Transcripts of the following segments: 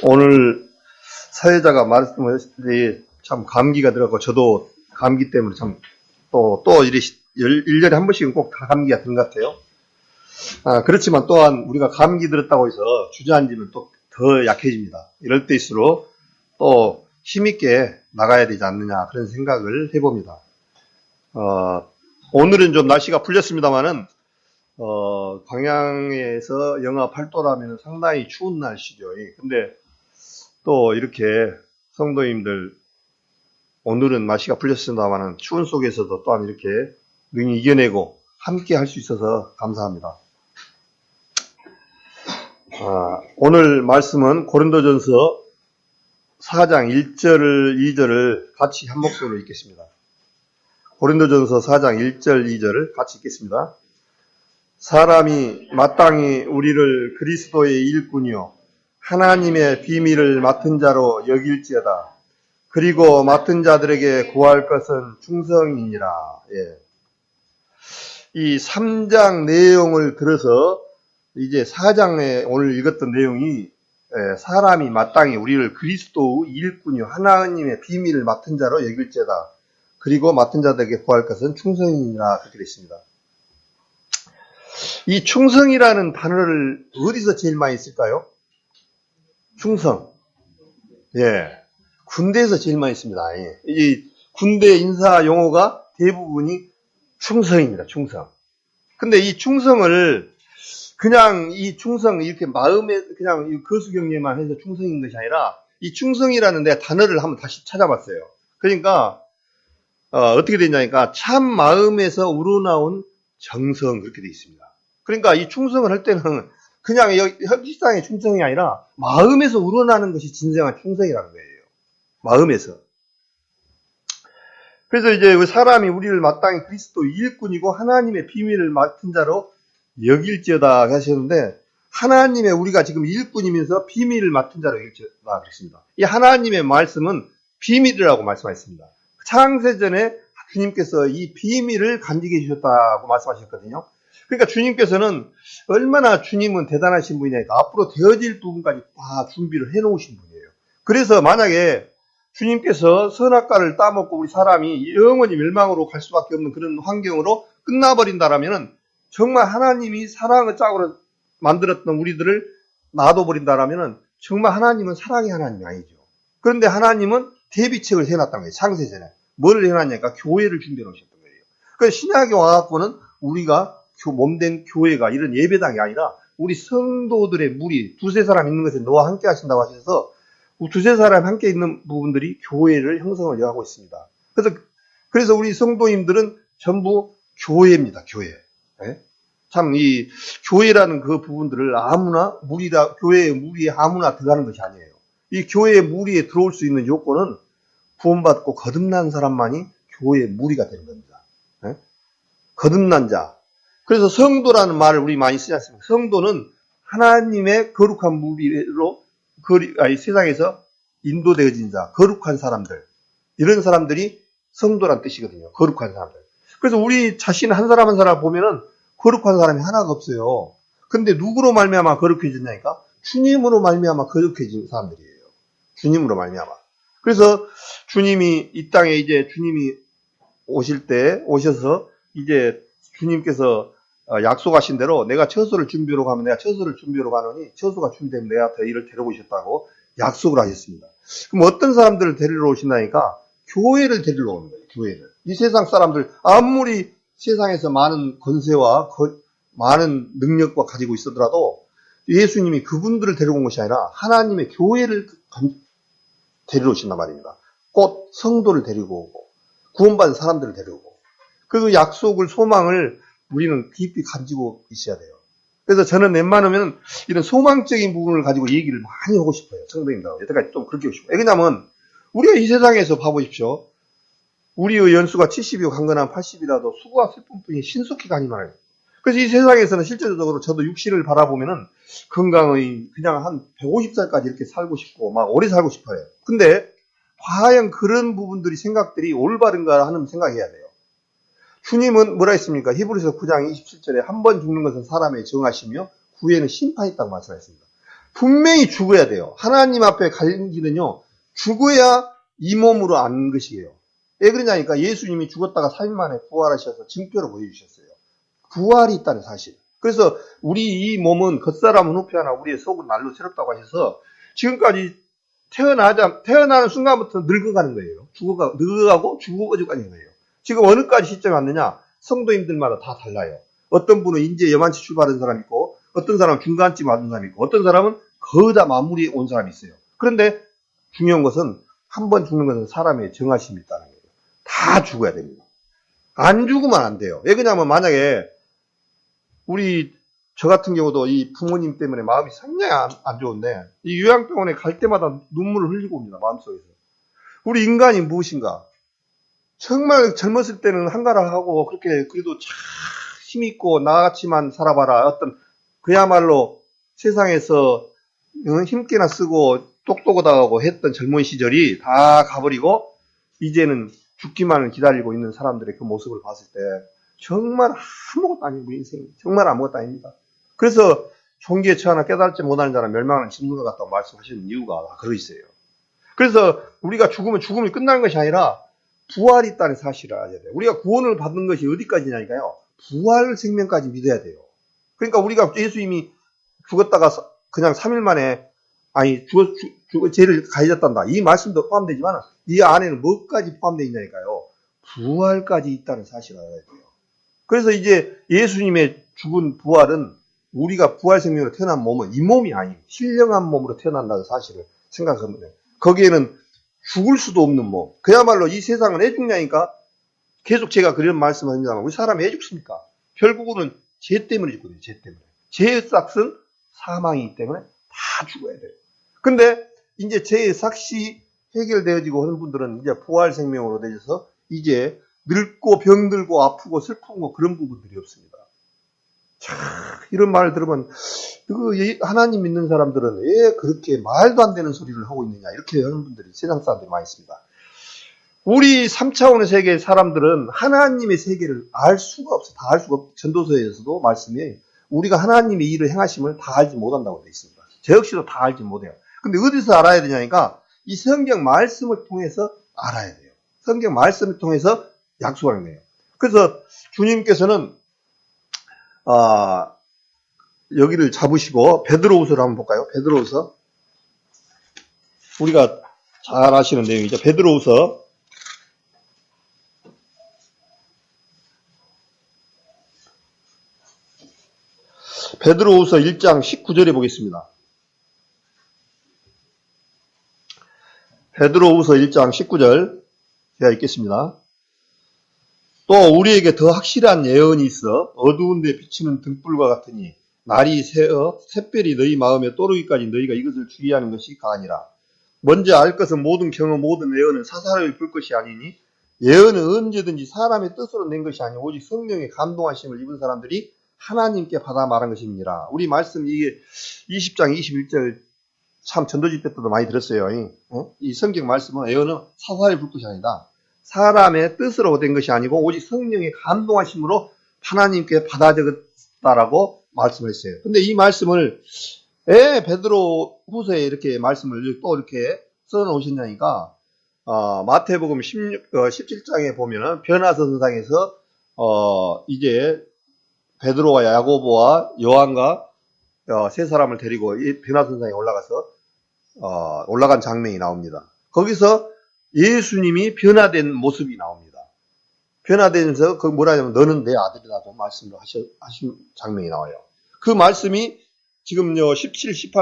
오늘 사회자가 말씀하셨듯이 참 감기가 들어가고 저도 감기 때문에 참 또 이래 1년에 한 번씩은 꼭 다 감기가 든 것 같아요. 그렇지만 또한 우리가 감기 들었다고 해서 주저앉으면 또 더 약해집니다. 이럴 때일수록 또 힘있게 나가야 되지 않느냐 그런 생각을 해봅니다. 오늘은 좀 날씨가 풀렸습니다만은 광양에서 영하 8도라면 상당히 추운 날씨죠. 근데 또 이렇게 성도님들 오늘은 날씨가 풀렸습니다만은 추운 속에서도 또한 이렇게 능히 이겨내고 함께 할 수 있어서 감사합니다. 오늘 말씀은 고린도전서 4장 1절 2절을 같이 한 목소리로 읽겠습니다. 고린도전서 4장 1절 2절을 같이 읽겠습니다. 사람이 마땅히 우리를 그리스도의 일꾼이요 하나님의 비밀을 맡은 자로 여길지어다. 그리고 맡은 자들에게 구할 것은 충성이니라. 이 3장 내용을 들어서 이제 4장에 오늘 읽었던 내용이 사람이 마땅히 우리를 그리스도의 일꾼이요 하나님의 비밀을 맡은 자로 여길지어다. 그리고 맡은 자들에게 구할 것은 충성이니라 그렇게 되어 있습니다. 이 충성이라는 단어를 어디서 제일 많이 쓸까요? 충성. 군대에서 제일 많이 씁니다. 이 군대 인사 용어가 대부분이 충성입니다. 충성. 근데 이 충성을 그냥 이 충성 이렇게 마음에 그냥 거수경례만 해서 충성인 것이 아니라 이 충성이라는 내 단어를 한번 다시 찾아봤어요. 그러니까 어떻게 되냐니까 참 마음에서 우러나온 정성 그렇게 되어 있습니다. 그러니까 이 충성을 할 때는 그냥 형식상의 충성이 아니라 마음에서 우러나는 것이 진정한 충성이라는 거예요. 마음에서. 그래서 이제 사람이 우리를 마땅히 그리스도 일꾼이고 하나님의 비밀을 맡은 자로 여길지어다 하셨는데 하나님의 우리가 지금 일꾼이면서 비밀을 맡은 자로 여길지어다 그랬습니다. 이 하나님의 말씀은 비밀이라고 말씀하셨습니다. 창세전에 주님께서 이 비밀을 간직해 주셨다고 말씀하셨거든요. 그러니까 주님께서는 얼마나 주님은 대단하신 분이냐니까 앞으로 되어질 부분까지 다 준비를 해 놓으신 분이에요. 그래서 만약에 주님께서 선악과를 따먹고 우리 사람이 영원히 멸망으로 갈 수밖에 없는 그런 환경으로 끝나버린다라면은 정말 하나님이 사랑의 짝으로 만들었던 우리들을 놔둬버린다라면은 정말 하나님은 사랑의 하나님이 아니죠. 그런데 하나님은 대비책을 해놨다는 거예요. 창세전에. 뭘 해놨냐니까 교회를 준비해 놓으셨던 거예요. 그래서 신약에 와갖고는 우리가 몸된 교회가 이런 예배당이 아니라 우리 성도들의 무리 두세 사람 있는 것에 너와 함께 하신다고 하셔서 두세 사람 함께 있는 부분들이 교회를 형성을 하고 있습니다. 그래서 우리 성도님들은 전부 교회입니다. 교회. 참 이 교회라는 그 부분들을 아무나 교회의 무리에 아무나 들어가는 것이 아니에요. 이 교회의 무리에 들어올 수 있는 요건은 구원받고 거듭난 사람만이 교회의 무리가 되는 겁니다. 거듭난 자. 그래서 성도라는 말을 우리 많이 쓰지 않습니까? 성도는 하나님의 거룩한 무리로 세상에서 인도되어진 자, 거룩한 사람들. 이런 사람들이 성도란 뜻이거든요. 거룩한 사람들. 그래서 우리 자신 한 사람 한 사람 보면은 거룩한 사람이 하나가 없어요. 근데 누구로 말미암아 거룩해졌냐니까? 주님으로 말미암아 거룩해진 사람들이에요. 주님으로 말미암아. 그래서 주님이 이 땅에 이제 주님이 오셔서 이제 주님께서 약속하신 대로 내가 처소를 준비하러 가면 내가 처소를 준비하러 가노니 처소가 준비되면 내가 너희를 데려오셨다고 약속을 하셨습니다. 그럼 어떤 사람들을 데리러 오신다니까? 교회를 데리러 오는 거예요. 교회를. 이 세상 사람들 아무리 세상에서 많은 권세와 많은 능력과 가지고 있었더라도 예수님이 그분들을 데려온 것이 아니라 하나님의 교회를 데리러 오신단 말입니다. 곧 성도를 데리고 오고 구원받은 사람들을 데려오고 그 약속을 소망을 우리는 깊이 가지고 있어야 돼요. 그래서 저는 웬만하면 이런 소망적인 부분을 가지고 얘기를 많이 하고 싶어요. 성도님들. 여태까지 좀 그렇게 하고 싶어요. 왜냐하면 우리가 이 세상에서 봐보십시오. 우리의 연수가 70이고 강건한 80이라도 수고와 슬픔뿐이 신속히 가니만 해요. 그래서 이 세상에서는 실제적으로 저도 육신을 바라보면은 건강의 그냥 한 150살까지 이렇게 살고 싶고 막 오래 살고 싶어요. 근데 과연 그런 부분들이 생각들이 올바른가 하는 생각해야 돼요. 주님은 뭐라 했습니까? 히브리서 9장 27절에 한 번 죽는 것은 사람의 정하시며 후에는 심판이 있다고 말씀하셨습니다. 분명히 죽어야 돼요. 하나님 앞에 가는 길은요, 죽어야 이 몸으로 아는 것이에요. 왜 그러냐니까 예수님이 죽었다가 3일 만에 부활하셔서 증표로 보여주셨어요. 부활이 있다는 사실. 그래서 우리 이 몸은 겉사람은 후패하나 우리의 속은 날로 새롭다고 하셔서 지금까지 태어나는 순간부터 늙어가는 거예요. 늙어가고 죽어가는 거예요. 지금 어느까지 시점이 왔느냐? 성도님들마다 다 달라요. 어떤 분은 이제 여만치 출발한 사람이 있고, 어떤 사람은 중간쯤 왔는 사람이 있고, 어떤 사람은 거의 다 마무리에 온 사람이 있어요. 그런데 중요한 것은 한 번 죽는 것은 사람의 정하심이 있다는 거예요. 다 죽어야 됩니다. 안 죽으면 안 돼요. 왜 그러냐면 만약에 저 같은 경우도 이 부모님 때문에 마음이 상당히 안 좋은데 이 요양병원에 갈 때마다 눈물을 흘리고 옵니다. 마음속에서. 우리 인간이 무엇인가? 정말 젊었을 때는 한가락하고 그렇게 그래도 참 힘있고 나같이만 살아봐라. 어떤 그야말로 세상에서 힘께나 쓰고 똑똑하다고 했던 젊은 시절이 다 가버리고 이제는 죽기만을 기다리고 있는 사람들의 그 모습을 봤을 때 정말 아무것도 아닌 우리 인생 정말 아무것도 아닙니다. 그래서 종기에 처하나 깨달지 못하는 자는 멸망하는 짐승 것 같다고 말씀하시는 이유가 그러 있어요. 그래서 우리가 죽음이 끝나는 것이 아니라 부활이 있다는 사실을 알아야 돼요. 우리가 구원을 받는 것이 어디까지냐니까요. 부활 생명까지 믿어야 돼요. 그러니까 우리가 예수님이 죽었다가 그냥 3일 만에 죄를 가해졌단다. 이 말씀도 포함되지만 이 안에는 뭐까지 포함되어 있냐니까요. 부활까지 있다는 사실을 알아야 돼요. 그래서 이제 예수님의 죽은 부활은 우리가 부활 생명으로 태어난 몸은 이 몸이 아닌 신령한 몸으로 태어난다는 사실을 생각하면 돼요. 거기에는 죽을 수도 없는 몸. 그야말로 이 세상은 왜 죽냐니까 계속 제가 그런 말씀을 합니다만 우리 사람이 왜 죽습니까? 결국은 죄 때문에 죽거든요. 죄 때문에. 죄의 삭은 사망이기 때문에 다 죽어야 돼요. 근데 이제 죄의 삭이 해결되어지고 하는 분들은 이제 부활 생명으로 되셔서 이제 늙고 병들고 아프고 슬프고 그런 부분들이 없습니다. 참 이런 말을 들으면 하나님 믿는 사람들은 왜 그렇게 말도 안 되는 소리를 하고 있느냐 이렇게 하는 분들이 세상 사람들이 많이 있습니다. 우리 3차원의 세계의 사람들은 하나님의 세계를 알 수가 없어요. 다 알 수가 없어요. 전도서에서도 말씀이 우리가 하나님의 일을 행하심을 다 알지 못한다고 되어 있습니다. 저 역시도 다 알지 못해요. 근데 어디서 알아야 되냐니까 이 성경 말씀을 통해서 알아야 돼요. 성경 말씀을 통해서 약속하는 거예요. 그래서 주님께서는 여기를 잡으시고 베드로후서를 한번 볼까요? 베드로후서 우리가 잘 아시는 내용이죠. 베드로후서 1장 19절에 보겠습니다. 베드로후서 1장 19절 제가 읽겠습니다. 또 우리에게 더 확실한 예언이 있어 어두운 데 비치는 등불과 같으니 날이 새어 샛별이 너희 마음에 떠오르기까지 너희가 이것을 주의하는 것이 가아니라. 먼저 알 것은 모든 경험 모든 예언은 사사로이 불 것이 아니니 예언은 언제든지 사람의 뜻으로 낸 것이 아니오 오직 성령의 감동하심을 입은 사람들이 하나님께 받아 말한 것입니다. 우리 말씀 이게 20장 21절 참 전도집 때도 많이 들었어요. 이 성경 말씀은 예언은 사사로이 불 것이 아니다. 사람의 뜻으로 된 것이 아니고 오직 성령의 감동하심으로 하나님께 받아 적었다라고 말씀을 했어요. 근데 이 말씀을 왜 베드로 후서에 이렇게 말씀을 또 이렇게 써 놓으셨냐니까 마태복음 17장에 보면은 변화선상에서 이제 베드로와 야고보와 요한과 세 사람을 데리고 이 변화선상에 올라간 장면이 나옵니다. 거기서 예수님이 변화된 모습이 나옵니다. 변화되면서 그 뭐라 하냐면 너는 내 아들이라고 말씀을 하신 장면이 나와요. 그 말씀이 지금요 17절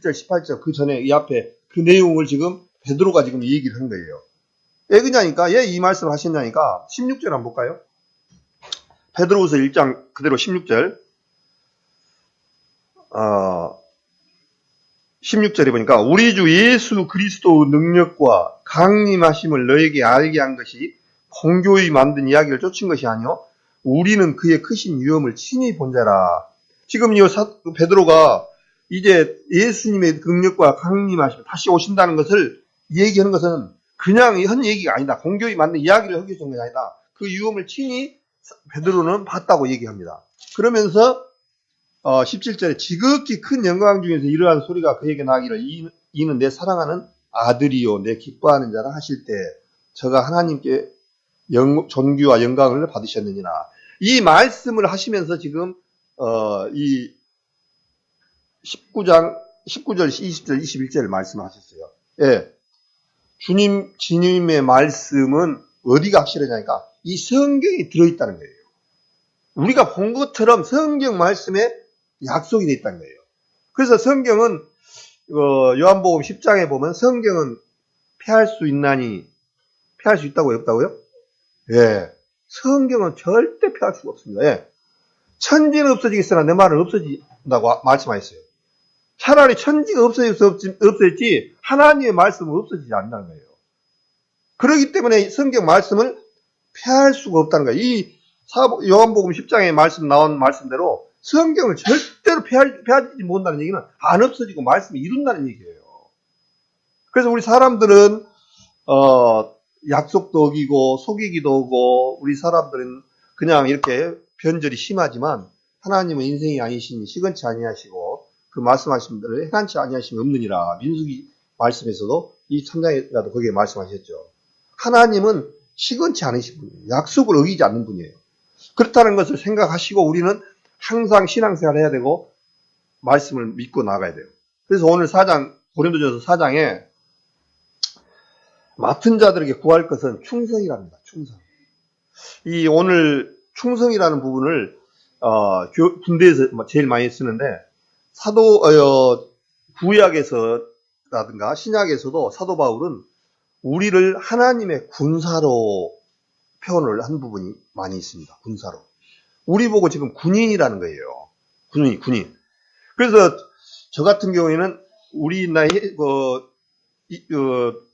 18절 그 전에 이 앞에 그 내용을 지금 베드로가 지금 이 얘기를 한 거예요. 왜 그러냐니까 왜 이 말씀을 하셨냐니까 16절 한번 볼까요? 베드로후서 1장 그대로 16절 16절에 보니까 우리 주 예수 그리스도의 능력과 강림하심을 너에게 알게 한 것이 공교히 만든 이야기를 쫓은 것이 아니요 우리는 그의 크신 위엄을 친히 본 자라. 지금 이 베드로가 이제 예수님의 능력과 강림하심 다시 오신다는 것을 얘기하는 것은 그냥 한 얘기가 아니다. 공교히 만든 이야기를 하기 위한 것이 아니다. 그 위엄을 친히 베드로는 봤다고 얘기합니다. 그러면서 17절에 지극히 큰 영광 중에서 이러한 소리가 그에게 나기를 이는 내 사랑하는 아들이요 내 기뻐하는 자라 하실 때 저가 하나님께 존귀와 영광을 받으셨느니라. 이 말씀을 하시면서 지금 이 19절, 20절, 21절을 말씀하셨어요. 예. 주님의 말씀은 어디가 확실하냐니까 이 성경이 들어있다는 거예요. 우리가 본 것처럼 성경 말씀에 약속이 되어 있다는 거예요. 그래서 성경은 요한복음 10장에 보면 성경은 폐할 수 있나니 폐할 수 있다고요? 없다고요? 예. 성경은 절대 폐할 수가 없습니다. 예. 천지는 없어지겠으나 내 말은 없어진다고 말씀하셨어요. 차라리 천지가 없어졌지 하나님의 말씀은 없어지지 않는다는 거예요. 그렇기 때문에 성경 말씀을 폐할 수가 없다는 거예요. 이 요한복음 10장에 나온 말씀대로 성경을 절대로 폐하지 못한다는 얘기는 안 없어지고 말씀이 이룬다는 얘기예요. 그래서 우리 사람들은 약속도 어기고 속이기도 하고 우리 사람들은 그냥 이렇게 변절이 심하지만 하나님은 인생이 아니시니 시건치 아니하시고 그 말씀하신 대로 행한치 아니하심이 없느니라. 민수기 말씀에서도 이 3장에라도 거기에 말씀하셨죠. 하나님은 시건치 않으신 분이에요. 약속을 어기지 않는 분이에요. 그렇다는 것을 생각하시고 우리는 항상 신앙생활을 해야 되고 말씀을 믿고 나가야 돼요. 그래서 오늘 4장 고린도전서 4장에 맡은 자들에게 구할 것은 충성이랍니다. 충성. 이 오늘 충성이라는 부분을 군대에서 제일 많이 쓰는데 구약에서라든가 신약에서도 사도 바울은 우리를 하나님의 군사로 표현을 한 부분이 많이 있습니다. 군사로. 우리 보고 지금 군인이라는 거예요. 군인. 그래서 저 같은 경우에는 우리 나이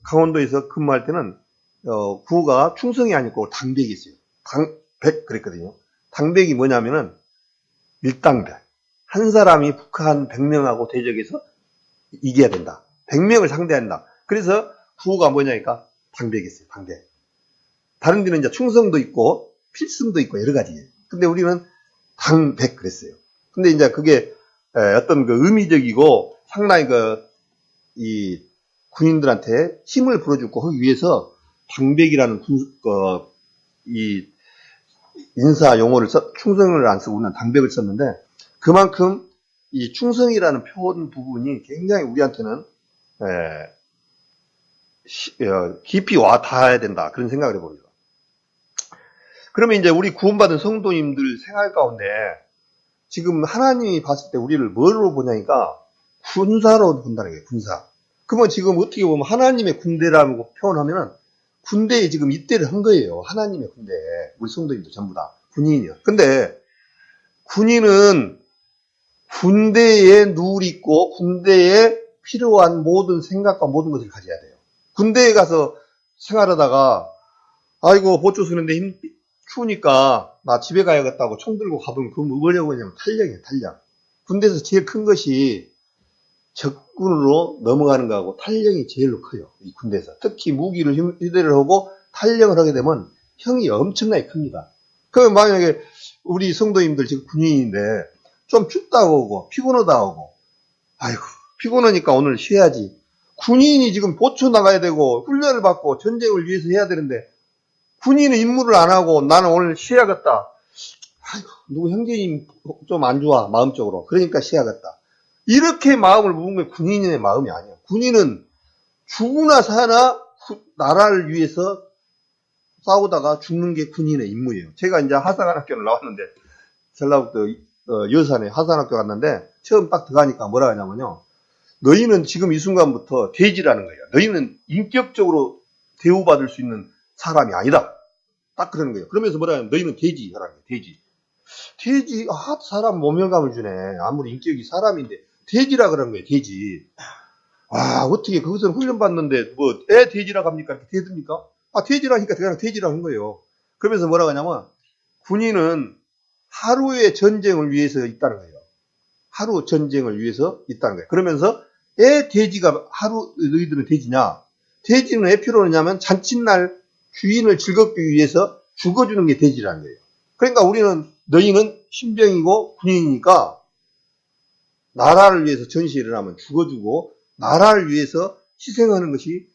강원도에서 근무할 때는 구호가 충성이 아니고 당백이 있어요. 당백 그랬거든요. 당백이 뭐냐면은 일당백. 한 사람이 북한 100명하고 대적해서 이겨야 된다. 100명을 상대한다. 그래서 구호가 뭐냐니까 당백이 있어요. 당백. 다른 데는 이제 충성도 있고 필승도 있고 여러 가지예요. 근데 우리는 당백 그랬어요. 근데 이제 그게 어떤 그 의미적이고 상당히 이 군인들한테 힘을 불어주고 하기 위해서 당백이라는 이 인사 용어를 충성을 안 쓰고 우리는 당백을 썼는데 그만큼 이 충성이라는 표현 부분이 굉장히 우리한테는 깊이 와 닿아야 된다 그런 생각을 해봅니다. 그러면 이제 우리 구원받은 성도님들 생활 가운데 지금 하나님이 봤을 때 우리를 뭘로 보냐니까 군사로 본다는 거예요. 군사. 그러면 지금 어떻게 보면 하나님의 군대라고 표현하면은 군대에 지금 입대를 한 거예요. 하나님의 군대. 우리 성도님들 전부 다 군인이요. 근데 군인은 군대에 누울 있고 군대에 필요한 모든 생각과 모든 것을 가져야 돼요. 군대에 가서 생활하다가 아이고 보초 쓰는데 추우니까 나 집에 가야겠다고 총 들고 가보면 그거 뭐냐고 하냐면 탄력이에요. 탄력. 군대에서 제일 큰 것이 적군으로 넘어가는 거하고 탄력이 제일로 커요. 이 군대에서. 특히 무기를 휴대를 하고 탄력을 하게 되면 형이 엄청나게 큽니다. 그럼 만약에 우리 성도님들 지금 군인인데 좀 춥다고 하고 피곤하다 하고 아이고 피곤하니까 오늘 쉬어야지. 군인이 지금 보초 나가야 되고 훈련을 받고 전쟁을 위해서 해야 되는데 군인은 임무를 안 하고 나는 오늘 쉬어야겠다. 아이고 누구 형제님 좀 안 좋아 마음적으로. 그러니까 쉬어야겠다. 이렇게 마음을 먹은 게 군인의 마음이 아니야. 군인은 죽으나 사나 나라를 위해서 싸우다가 죽는 게 군인의 임무예요. 제가 이제 하산학교를 나왔는데 전라북도 여산에 하산학교 갔는데 처음 딱 들어가니까 뭐라 하냐면요. 너희는 지금 이 순간부터 돼지라는 거예요. 너희는 인격적으로 대우받을 수 있는 사람이 아니다. 딱 그러는 거예요. 그러면서 뭐라 하냐면 너희는 돼지라는 거예요. 돼지. 돼지, 사람 모멸감을 주네. 아무리 인격이 사람인데 돼지라 그러는 거예요. 돼지. 어떻게 거기서 훈련받는데 뭐 애 돼지라고 합니까? 이렇게 돼집니까? 돼지라니까 그냥 돼지라고 한 거예요. 그러면서 뭐라고 하냐면 군인은 하루의 전쟁을 위해서 있다는 거예요. 하루 전쟁을 위해서 있다는 거예요. 그러면서 애 돼지가 하루 너희들은 돼지냐? 돼지는 왜 필요하냐면 잔칫날 주인을 즐겁기 위해서 죽어주는 게 돼지라는 거예요. 그러니까 우리는 너희는 신병이고 군인이니까 나라를 위해서 전시에 일어나면 죽어주고 나라를 위해서 희생하는 것이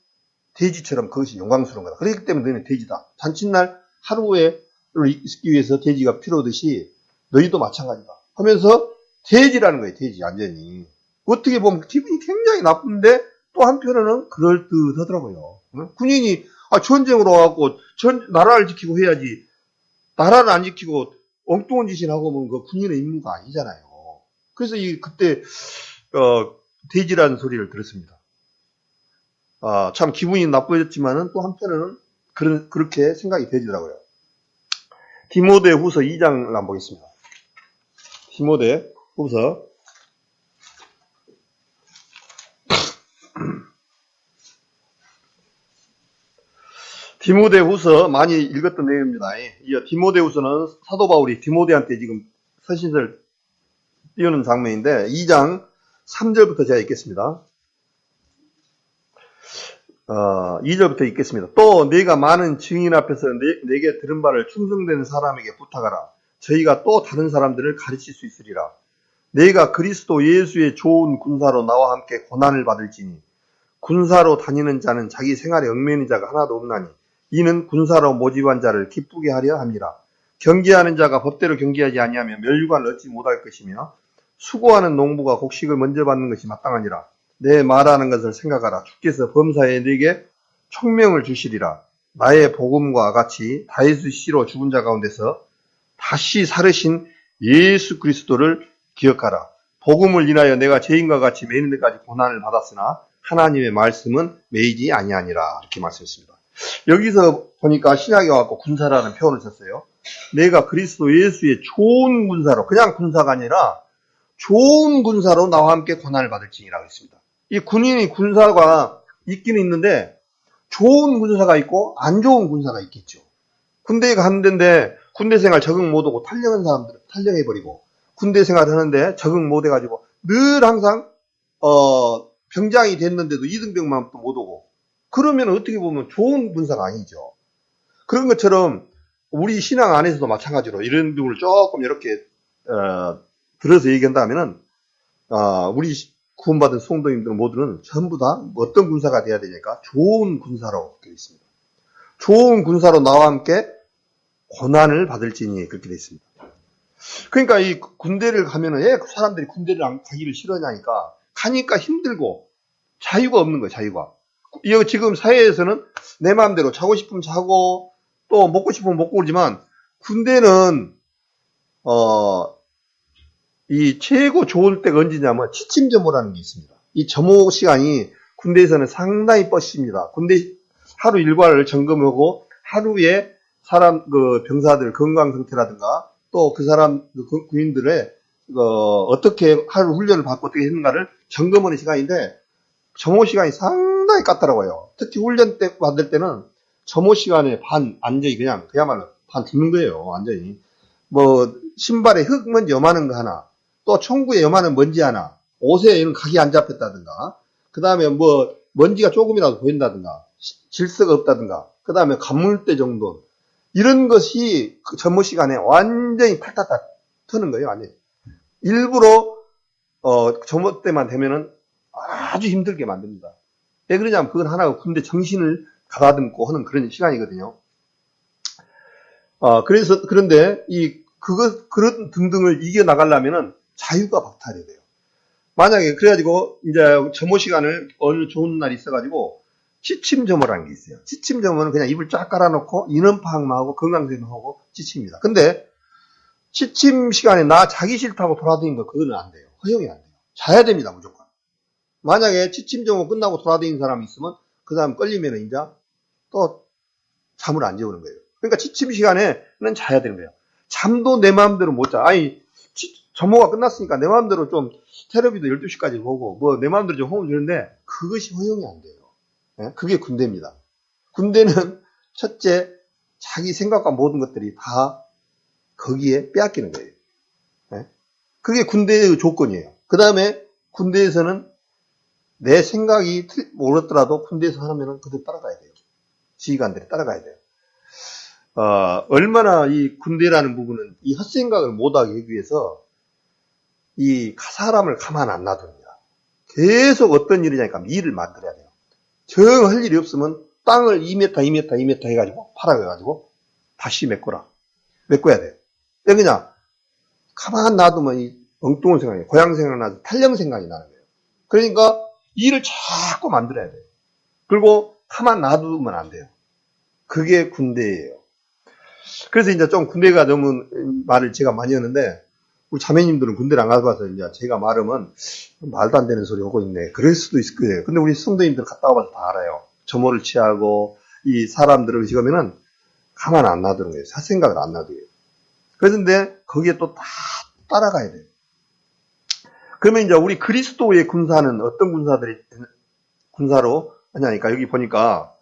돼지처럼 그것이 영광스러운 거다. 그렇기 때문에 너희는 돼지다. 잔칫날 하루에 있기 위해서 돼지가 필요하듯이 너희도 마찬가지다. 하면서 돼지라는 거예요. 돼지 완전히. 어떻게 보면 기분이 굉장히 나쁜데 또 한편으로는 그럴듯하더라고요. 군인이 전쟁으로 와갖고 나라를 지키고 해야지 나라를 안 지키고 엉뚱한 짓을 하고 오면 그 군인의 임무가 아니잖아요. 그래서 그때 돼지라는 소리를 들었습니다. 참 기분이 나쁘졌지만은 또 한편으로는 그렇게 생각이 되더라고요. 디모데 후서 2장을 한번 보겠습니다. 디모데 후서 디모데 후서 많이 읽었던 내용입니다. 이 디모데 후서는 사도 바울이 디모데한테 지금 서신을 띄우는 장면인데 2장 3절부터 제가 읽겠습니다. 2절부터 읽겠습니다. 또 네가 많은 증인 앞에서 내게 들은 바를 충성되는 사람에게 부탁하라. 저희가 또 다른 사람들을 가르칠 수 있으리라. 네가 그리스도 예수의 좋은 군사로 나와 함께 고난을 받을지니 군사로 다니는 자는 자기 생활에 얽매이는 자가 하나도 없나니 이는 군사로 모집한 자를 기쁘게 하려 함이라. 경계하는 자가 법대로 경계하지 아니하면 멸류관을 얻지 못할 것이며 수고하는 농부가 곡식을 먼저 받는 것이 마땅하니라. 내 말하는 것을 생각하라. 주께서 범사에 네게 총명을 주시리라. 나의 복음과 같이 다윗의 씨로 죽은 자 가운데서 다시 살으신 예수 그리스도를 기억하라. 복음을 인하여 내가 죄인과 같이 매이는 데까지 고난을 받았으나 하나님의 말씀은 매이지 아니하니라. 이렇게 말씀했습니다. 여기서 보니까 신약에 와서 군사라는 표현을 썼어요. 내가 그리스도 예수의 좋은 군사로, 그냥 군사가 아니라 좋은 군사로 나와 함께 고난을 받을지니라고 했습니다. 이 군사가 있기는 있는데 좋은 군사가 있고 안 좋은 군사가 있겠죠. 군대에 갔는데 군대 생활 적응 못하고 탈령한 사람들은 탈령해버리고 군대 생활을 하는데 적응 못해가지고 늘 항상 병장이 됐는데도 2등병만 못 오고 그러면 어떻게 보면 좋은 군사가 아니죠. 그런 것처럼 우리 신앙 안에서도 마찬가지로 이런 부분을 조금 이렇게 들어서 얘기한다면은 우리 구원받은 성도님들 모두는 전부 다 어떤 군사가 돼야 되니까 좋은 군사로 되어 있습니다. 좋은 군사로 나와 함께 고난을 받을지니 그렇게 되어 있습니다. 그러니까 이 군대를 가면은 왜 사람들이 군대를 가기를 싫어하냐니까 가니까 힘들고 자유가 없는 거예요. 자유가. 지금 사회에서는 내 마음대로 자고 싶으면 자고 또 먹고 싶으면 먹고 그러지만 군대는 이 최고 좋을 때가 언제냐면 취침 점호라는 게 있습니다. 이 점호 시간이 군대에서는 상당히 뻗습니다. 군대 하루 일과를 점검하고 하루에 사람 병사들 건강 상태라든가 또 그 사람 군인들의 어떻게 하루 훈련을 받고 어떻게 했는가를 점검하는 시간인데 점호 시간이 상당히 까다로워요. 특히 훈련 때 받을 때는 점호 시간에 완전히 그야말로 반 죽는 거예요. 완전히 신발에 흙 먼지 요만한 거 하나, 또 총구에 요만한 먼지 하나, 옷에 이런 각이 안 잡혔다든가, 그 다음에 먼지가 조금이라도 보인다든가, 질서가 없다든가, 그 다음에 간물대 정도, 이런 것이 그 점호 시간에 완전히 팔딱딱 트는 거예요, 완전히. 일부러, 점호 때만 되면은 아주 힘들게 만듭니다. 왜 그러냐면 그건 하나가 군대 정신을 가다듬고 하는 그런 시간이거든요. 그런데 그런 등등을 이겨나가려면은 자유가 박탈이 돼요. 만약에, 그래가지고, 이제, 점호 시간을 어느 좋은 날이 있어가지고, 취침점호라는 게 있어요. 취침점호는 그냥 입을 쫙 깔아놓고, 인원 파악만 하고, 건강생활하고, 취침입니다. 근데, 취침 시간에 자기 싫다고 돌아다니는 거, 그거는 안 돼요. 허용이 안 돼요. 자야 됩니다, 무조건. 만약에 취침점호 끝나고 돌아다니는 사람이 있으면, 그 사람 걸리면 이제, 또, 잠을 안 재우는 거예요. 그러니까 취침 시간에는 자야 되는 거예요. 잠도 내 마음대로 못 자. 점호가 끝났으니까 내 마음대로 좀 텔레비도 12시까지 보고 내 마음대로 좀 호흡을 주는데 그것이 허용이 안 돼요. 예? 그게 군대입니다. 군대는 첫째 자기 생각과 모든 것들이 다 거기에 빼앗기는 거예요. 예? 그게 군대의 조건이에요. 그 다음에 군대에서는 내 생각이 옳았더라도 군대에서 하면은 그대로 따라가야 돼요. 지휘관들이 따라가야 돼요. 얼마나 이 군대라는 부분은 이 헛생각을 못하게 하기 위해서 이 사람을 가만 안 놔둡니다. 계속 어떤 일이냐니까 일을 만들어야 돼요. 정 할 일이 없으면 땅을 2m, 2m, 2m 해가지고 팔아가지고 다시 메꿔야 돼요. 왜 그냥 가만 놔두면 이 엉뚱한 생각이, 고향 생각나서 탈령 생각이 나는 거예요. 그러니까 일을 자꾸 만들어야 돼요. 그리고 가만 놔두면 안 돼요. 그게 군대예요. 그래서 이제 좀 군대가 너무 말을 제가 많이 하는데, 우리 자매님들은 군대를 안 가봐서 이제 제가 말하면 말도 안 되는 소리 하고 있네. 그럴 수도 있을 거예요. 근데 우리 성도님들 갔다 와봐서 다 알아요. 점호를 취하고 이 사람들을 지금에는 가만 안 놔두는 거예요. 사생각을 안 놔두게요. 그런데 거기에 또 다 따라가야 돼요. 그러면 이제 우리 그리스도의 군사는 어떤 군사로 하냐니까 여기 보니까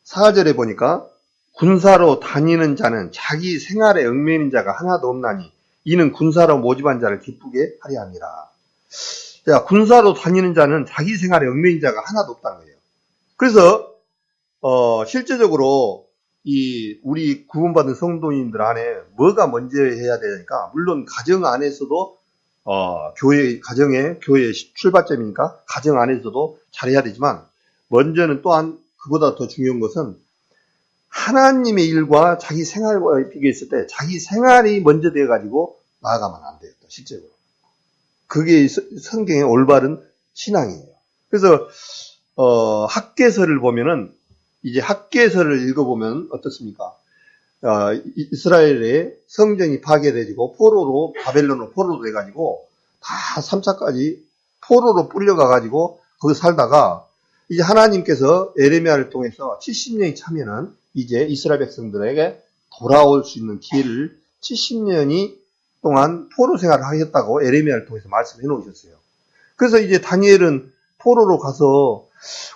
4절에 보니까 군사로 다니는 자는 자기 생활에 얽매이는 자가 하나도 없나니 이는 군사로 모집한 자를 기쁘게 하려 함이라. 자, 군사로 다니는 자는 자기 생활에 얽매인 자가 하나도 없다는 거예요. 그래서 실제적으로 이 우리 구원받은 성도님들 안에 뭐가 먼저 해야 되니까 물론 가정 안에서도 교회 출발점이니까 가정 안에서도 잘해야 되지만 먼저는 또한 그보다 더 중요한 것은 하나님의 일과 자기 생활과 비교했을 때 자기 생활이 먼저 되어가지고 나아가면 안 돼요. 실제로. 그게 성경의 올바른 신앙이에요. 그래서 학개서를 보면은 이제 학개서를 읽어보면 어떻습니까? 이스라엘의 성전이 파괴되고 포로로 바벨론으로 포로로 돼가지고 다 3차까지 포로로 뿌려가가지고 거기 살다가 이제 하나님께서 에레미야를 통해서 70년이 차면은 이제 이스라엘 백성들에게 돌아올 수 있는 기회를 70년이 동안 포로 생활을 하셨다고 에레미야를 통해서 말씀해 놓으셨어요. 그래서 이제 다니엘은 포로로 가서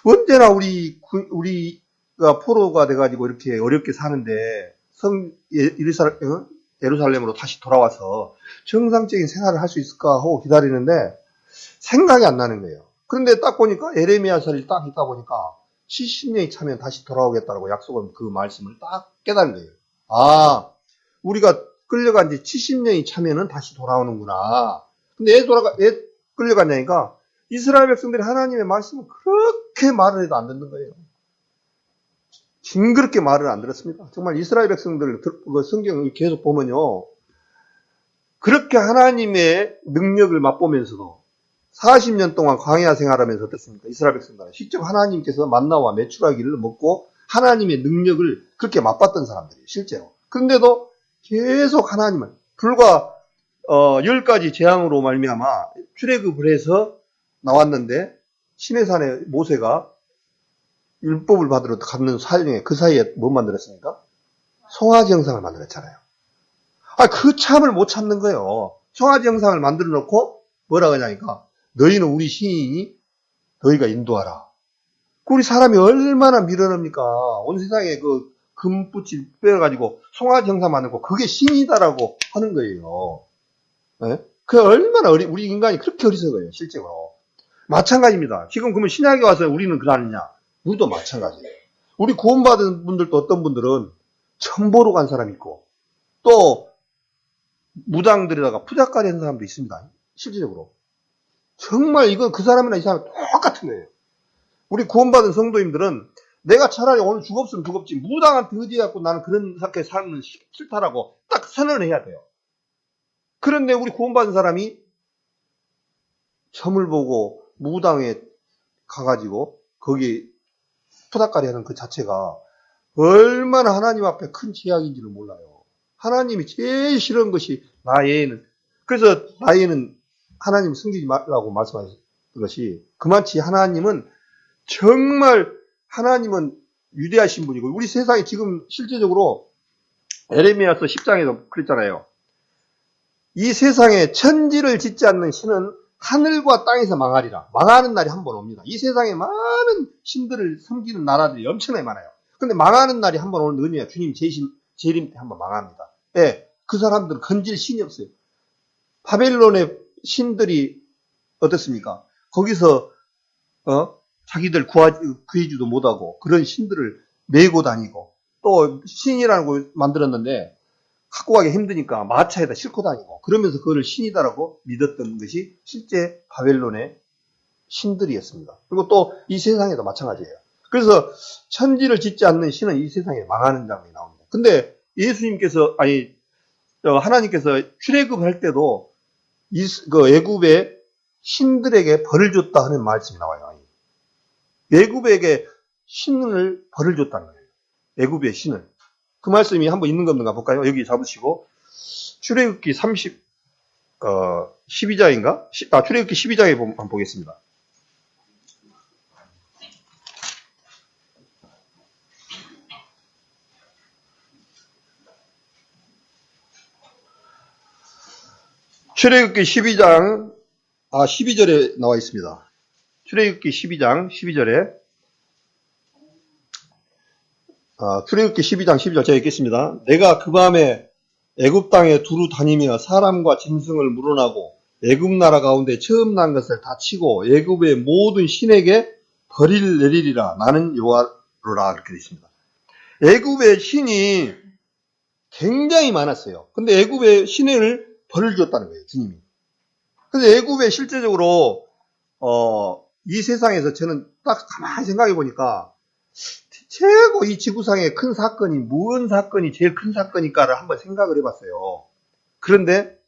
언제나 우리가 포로가 돼가지고 이렇게 어렵게 사는데 예루살렘으로 다시 돌아와서 정상적인 생활을 할 수 있을까 하고 기다리는데 생각이 안 나는 거예요. 그런데 딱 보니까 에레미야서를 딱 읽다 보니까 70년이 차면 다시 돌아오겠다고 약속한 그 말씀을 딱 깨달은 거예요. 아, 우리가 끌려간 지 70년이 차면은 다시 돌아오는구나. 근데 왜 끌려갔냐니까 이스라엘 백성들이 하나님의 말씀을 그렇게 말을 해도 안 듣는 거예요. 징그럽게 말을 안 들었습니다. 정말 이스라엘 백성들 성경을 계속 보면요. 그렇게 하나님의 능력을 맛보면서도 40년 동안 광야 생활하면서 어떻습니까? 이스라엘 백성들은 직접 하나님께서 만나와 메추라기를 먹고 하나님의 능력을 그렇게 맛봤던 사람들이에요. 실제로. 그런데도 계속 하나님을 불과 10가지 재앙으로 말미암아 출애굽을 해서 나왔는데 시내산에 모세가 율법을 받으러 갔는 사이에 그 사이에 뭐 만들었습니까? 송아지 형상을 만들었잖아요. 그 참을 못 참는 거예요. 송아지 형상을 만들어 놓고 뭐라 하냐니까 너희는 우리 신이니 너희가 인도하라. 우리 사람이 얼마나 미련합니까? 온 세상에 그 금붙이 빼가지고 송아지 형상 만들고 그게 신이다라고 하는 거예요. 네? 그 얼마나 우리 인간이 그렇게 어리석어요, 실제로. 마찬가지입니다. 지금 그러면 신약에 와서 우리는 그러느냐? 우리도 마찬가지예요. 우리 구원받은 분들도 어떤 분들은 천보로 간 사람이 있고 또 무당들에다가 푸작까지 하는 사람도 있습니다. 실질적으로. 정말 이건 그 사람이나 이 사람 똑같은 거예요. 우리 구원받은 성도님들은 내가 차라리 오늘 죽었으면 죽었지 무당한테 의지해갖고 나는 그런 상태에 살면 싫다라고 딱 선언을 해야 돼요. 그런데 우리 구원받은 사람이 점을 보고 무당에 가가지고 거기 푸닥거리 하는 그 자체가 얼마나 하나님 앞에 큰 제약인지를 몰라요. 하나님이 제일 싫은 것이 나에는 그래서 나에는 하나님 숨기지 말라고 말씀하셨던 것이 그만치 하나님은 정말 하나님은 위대하신 분이고 우리 세상에 지금 실제적으로 에레미야서 10장에도 그랬잖아요. 이 세상에 천지를 짓지 않는 신은 하늘과 땅에서 망하리라. 망하는 날이 한 번 옵니다. 이 세상에 많은 신들을 섬기는 나라들이 엄청나게 많아요. 근데 망하는 날이 한 번 오는 의미야. 주님 재림 때 한 번 망합니다. 예, 그 사람들은 건질 신이 없어요. 바벨론의 신들이 어떻습니까? 거기서 자기들 구해주도 못하고 그런 신들을 메고 다니고 또 신이라는 걸 만들었는데 갖고 가기 힘드니까 마차에다 싣고 다니고 그러면서 그거를 신이다라고 믿었던 것이 실제 바벨론의 신들이었습니다. 그리고 또 이 세상에도 마찬가지예요. 그래서 천지를 짓지 않는 신은 이 세상에 망하는 장면이 나옵니다. 근데 하나님께서 출애굽할 때도 그 애굽의 신들에게 벌을 줬다 하는 말씀이 나와요. 애굽에게 신을 벌을 줬다는 거예요. 애굽의 신을. 그 말씀이 한번 있는 거 없는가 볼까요? 여기 잡으시고 출애굽기 12장인가? 출애굽기 12장에 한번 보겠습니다. 출애굽기 12장 12절에 나와 있습니다. 출애굽기 12장 12절에 출애굽기 12장 12절 제가 읽겠습니다. 내가 그 밤에 애굽 땅에 두루 다니며 사람과 짐승을 물어나고 애굽 나라 가운데 처음 난 것을 다 치고 애굽의 모든 신에게 벌을 내리리라. 나는 여호와로라. 이렇게 되어 있습니다. 애굽의 신이 굉장히 많았어요. 근데 애굽의 신을 벌을 줬다는 거예요, 주님이. 그래서 애굽에 실제적으로 이 세상에서 저는 딱 가만히 생각해 보니까 최고 이 지구상의 큰 사건이 무슨 사건이 제일 큰 사건일까를 한번 생각을 해봤어요. 그런데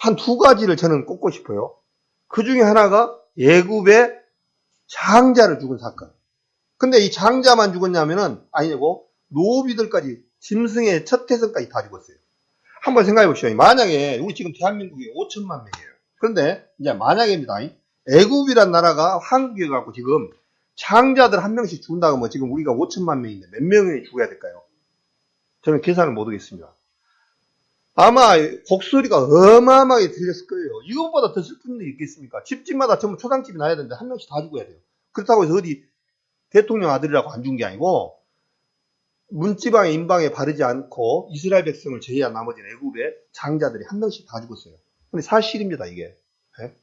한 두 가지를 저는 꼽고 싶어요. 그 중에 하나가 애굽의 장자를 죽은 사건. 근데 이 장자만 죽었냐면은 아니고 노비들까지 짐승의 첫 태생까지 다 죽었어요. 한번 생각해 보시죠. 만약에 우리 지금 대한민국이 5천만 명이에요. 그런데 이제 만약에입니다. 애굽이란 나라가 한국에 갖고 지금 장자들 한 명씩 죽는다고 하면 지금 우리가 5천만 명인데 몇 명이 죽어야 될까요? 저는 계산을 못 하겠습니다. 아마 곡소리가 어마어마하게 들렸을 거예요. 이것보다 더 슬픈 일이 있겠습니까? 집집마다 전부 초상집이 나야 되는데 한 명씩 다 죽어야 돼요. 그렇다고 해서 어디 대통령 아들이라고 안 죽은 게 아니고 문지방에 인방에 바르지 않고 이스라엘 백성을 제외한 나머지는 애굽의 장자들이 한 명씩 다 죽었어요. 근데 사실입니다, 이게. 네?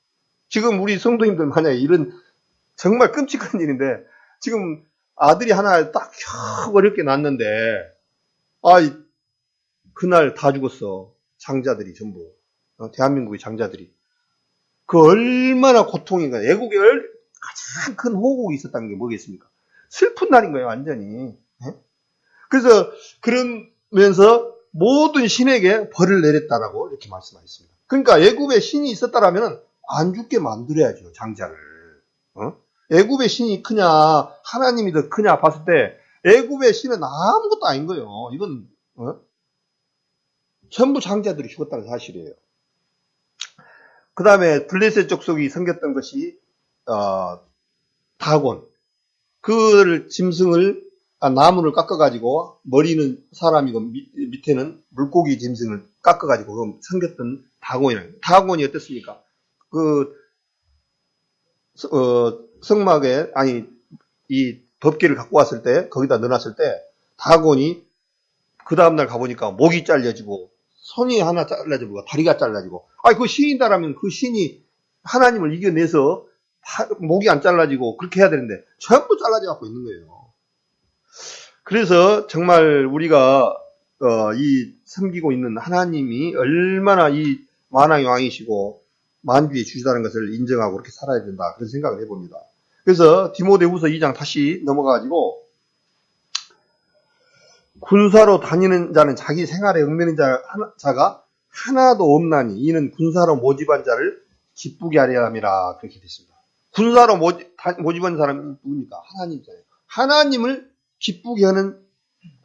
지금 우리 성도님들 만약에 이런 정말 끔찍한 일인데 지금 아들이 하나 딱 어렵게 낳았는데 그날 다 죽었어. 장자들이 전부. 대한민국의 장자들이. 그 얼마나 고통인가. 애국에 가장 큰 호국이 있었다는 게 뭐겠습니까? 슬픈 날인 거예요, 완전히. 네? 그래서 그러면서 모든 신에게 벌을 내렸다라고 이렇게 말씀하셨습니다. 그러니까 애굽에 신이 있었다라면 안 죽게 만들어야죠, 장자를. 애굽의 신이 크냐 하나님이 더 크냐 봤을 때 애굽의 신은 아무것도 아닌 거예요. 이건 전부 장자들이 죽었다는 사실이에요. 그 다음에 블레셋 족속이 생겼던 것이 다곤. 그 짐승을 나무를 깎아가지고 머리는 사람이고 밑에는 물고기 짐승을 깎아가지고 그럼 생겼던 다곤이라는. 다곤이 어떻습니까? 성막에 이 덮개를 갖고 왔을 때 거기다 넣어놨을 때 다곤이 그 다음날 가보니까 목이 잘려지고 손이 하나 잘라지고 다리가 잘라지고 그 신이다라면 그 신이 하나님을 이겨내서 목이 안 잘라지고 그렇게 해야 되는데 전부 잘라져 갖고 있는 거예요. 그래서 정말 우리가 이 섬기고 있는 하나님이 얼마나 이 만왕의 왕이시고 만주의 주시다는 것을 인정하고 그렇게 살아야 된다 그런 생각을 해봅니다. 그래서 디모데후서 2장 다시 넘어가가지고 군사로 다니는 자는 자기 생활에 얽매는 자가 하나도 없나니 이는 군사로 모집한 자를 기쁘게 하려 함이라 그렇게 됐습니다. 군사로 모집한 사람은 누굽니까? 하나님이잖아요. 하나님을 기쁘게 하는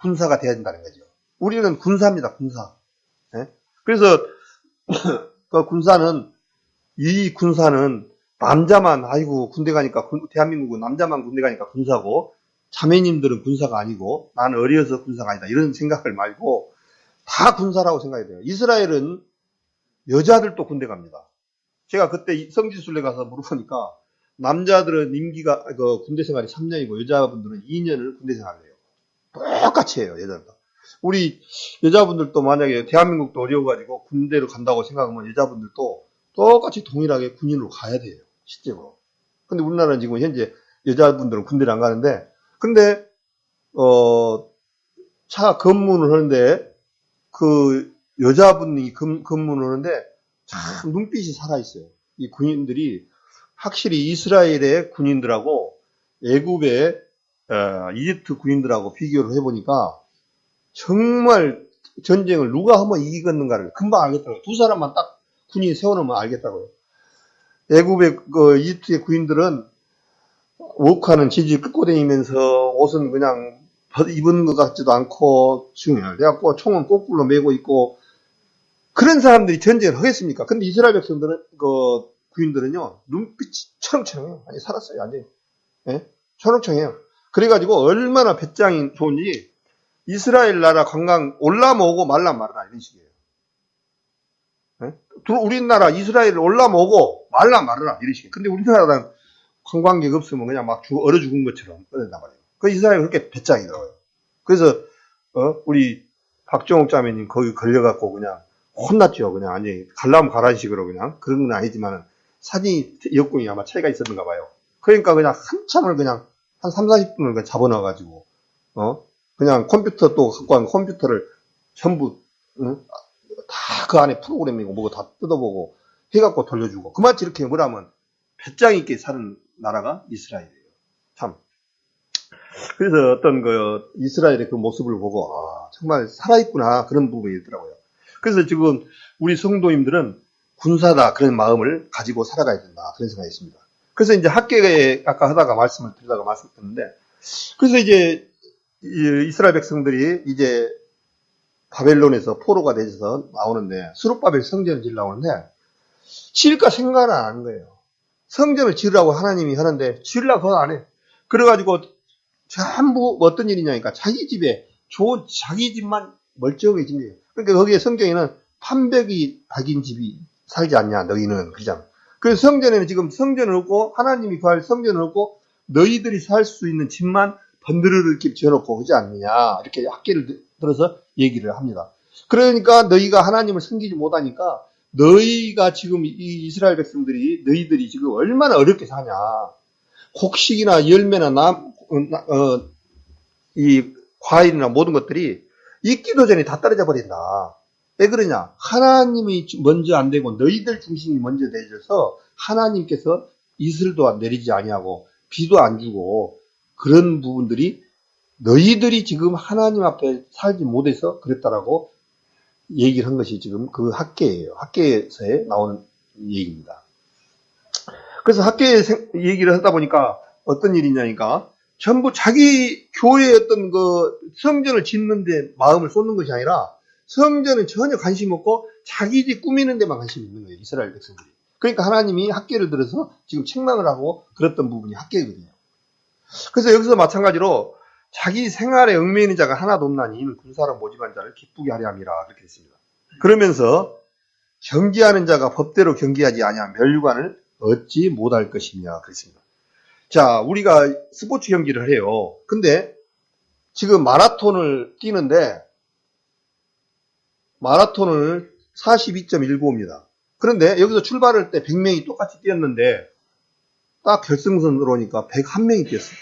군사가 되어야 된다는 거죠. 우리는 군사입니다. 군사. 네? 그래서 그 군사는 남자만 군대 가니까 대한민국은 남자만 군대 가니까 군사고 자매님들은 군사가 아니고 나는 어려서 군사가 아니다 이런 생각을 말고 다 군사라고 생각해야 돼요. 이스라엘은 여자들도 군대 갑니다. 제가 그때 성지순례 가서 물어보니까 남자들은 임기가 군대 생활이 3년이고 여자분들은 2년을 군대 생활을 해요. 똑같이 해요. 여자들. 우리 여자분들도 만약에 대한민국도 어려워가지고 군대로 간다고 생각하면 여자분들도 똑같이 동일하게 군인으로 가야 돼요. 실제로. 근데 우리나라는 지금 현재 여자분들은 군대를 안 가는데 근데 차 검문을 하는데 그 여자분이 근무를 하는데 참 눈빛이 살아있어요. 이 군인들이 확실히 이스라엘의 군인들하고 애굽의 이집트 군인들하고 비교를 해보니까 정말 전쟁을 누가 한번 이기겠는가를 금방 알겠더라고요. 두 사람만 딱 군인이 세워놓으면 알겠다고요. 애굽의 이집트의 군인들은 옥하는 질질 끌고 다니면서 옷은 그냥 입은 것 같지도 않고 그래갖고 총은 거꾸로 메고 있고 그런 사람들이 전쟁을 하겠습니까? 근데 이스라엘 백성들은 군인들은요 눈빛이 초롱초롱해요. 아니 살았어요. 완전히 초롱초롱해요. 그래가지고 얼마나 배짱이 좋은지 이스라엘 나라 관광 올라모으고 말라 이런 식이에요. 우리나라 이스라엘 올라모으고 말라 이런 식이에요. 근데 우리나라는 관광객 없으면 그냥 막 얼어 죽은 것처럼 그런단 말이에요. 그 이스라엘 그렇게 배짱이더라고요. 그래서 우리 박정욱 자매님 거기 걸려갖고 그냥 혼났죠. 그냥 완전히 갈라면 가라는 식으로 그냥 그런 건 아니지만 사진 여건이 아마 차이가 있었는가 봐요. 그러니까 그냥 한참을 그냥 한 3, 40분을 그냥 잡아놔가지고 그냥 컴퓨터 또 갖고 간 컴퓨터를 전부 다 그 안에 프로그램이고 뭐고 다 뜯어보고 해갖고 돌려주고 그만치 이렇게 뭐라면 배짱 있게 사는 나라가 이스라엘이에요. 참. 그래서 어떤 이스라엘의 그 모습을 보고 정말 살아있구나 그런 부분이 있더라고요. 그래서 지금 우리 성도님들은 군사다 그런 마음을 가지고 살아가야 된다 그런 생각이 있습니다. 그래서 이제 학계에 아까 하다가 말씀을 드리다가 말씀드렸는데 그래서 이제 이스라엘 백성들이 이제 바벨론에서 포로가 되어서 나오는데 수룹바벨 성전을 지으려고 하는데 지을까 생각은 안 하는 거예요. 성전을 지으라고 하나님이 하는데 지으려고 안 해. 그래가지고 전부 어떤 일이냐니까 자기 집에 자기 집만 멀쩡하게 짓네요. 그러니까 거기에 성경에는 판백이 박인 집이 살지 않냐 너희는 그잖아. 그래서 성전에는 지금 성전을 없고 하나님이 구할 성전을 없고 너희들이 살 수 있는 집만 번드르르 이렇게 지어놓고 그러지 않느냐 이렇게 학계를 들어서 얘기를 합니다. 그러니까 너희가 하나님을 섬기지 못하니까 너희가 지금 이 이스라엘 백성들이 너희들이 지금 얼마나 어렵게 사냐. 곡식이나 열매나 이 과일이나 모든 것들이 익기도 전에 다 떨어져 버린다. 왜 그러냐? 하나님이 먼저 안 되고 너희들 중심이 먼저 되어서 하나님께서 이슬도 내리지 아니하고 비도 안 주고 그런 부분들이 너희들이 지금 하나님 앞에 살지 못해서 그랬다라고 얘기를 한 것이 지금 그 학계예요. 학계에서 나오는 얘기입니다. 그래서 학계에 얘기를 하다 보니까 어떤 일이냐니까 전부 자기 교회의 어떤 성전을 짓는데 마음을 쏟는 것이 아니라 성전은 전혀 관심 없고 자기 집 꾸미는 데만 관심이 있는 거예요. 이스라엘 백성들이. 그러니까 하나님이 학계를 들어서 지금 책망을 하고 그랬던 부분이 학계거든요. 그래서 여기서 마찬가지로 자기 생활에 얽매이는 자가 하나도 없나니 이는 군사로 모집한 자를 기쁘게 하려 함이라 그렇게 했습니다. 그러면서 경기하는 자가 법대로 경기하지 아니하면 멸류관을 얻지 못할 것이냐 그랬습니다. 자, 우리가 스포츠 경기를 해요. 근데 지금 마라톤을 뛰는데 마라톤을 42.195입니다. 그런데 여기서 출발할 때 100명이 똑같이 뛰었는데 딱 결승선 들어오니까 101명이 뛰었어요.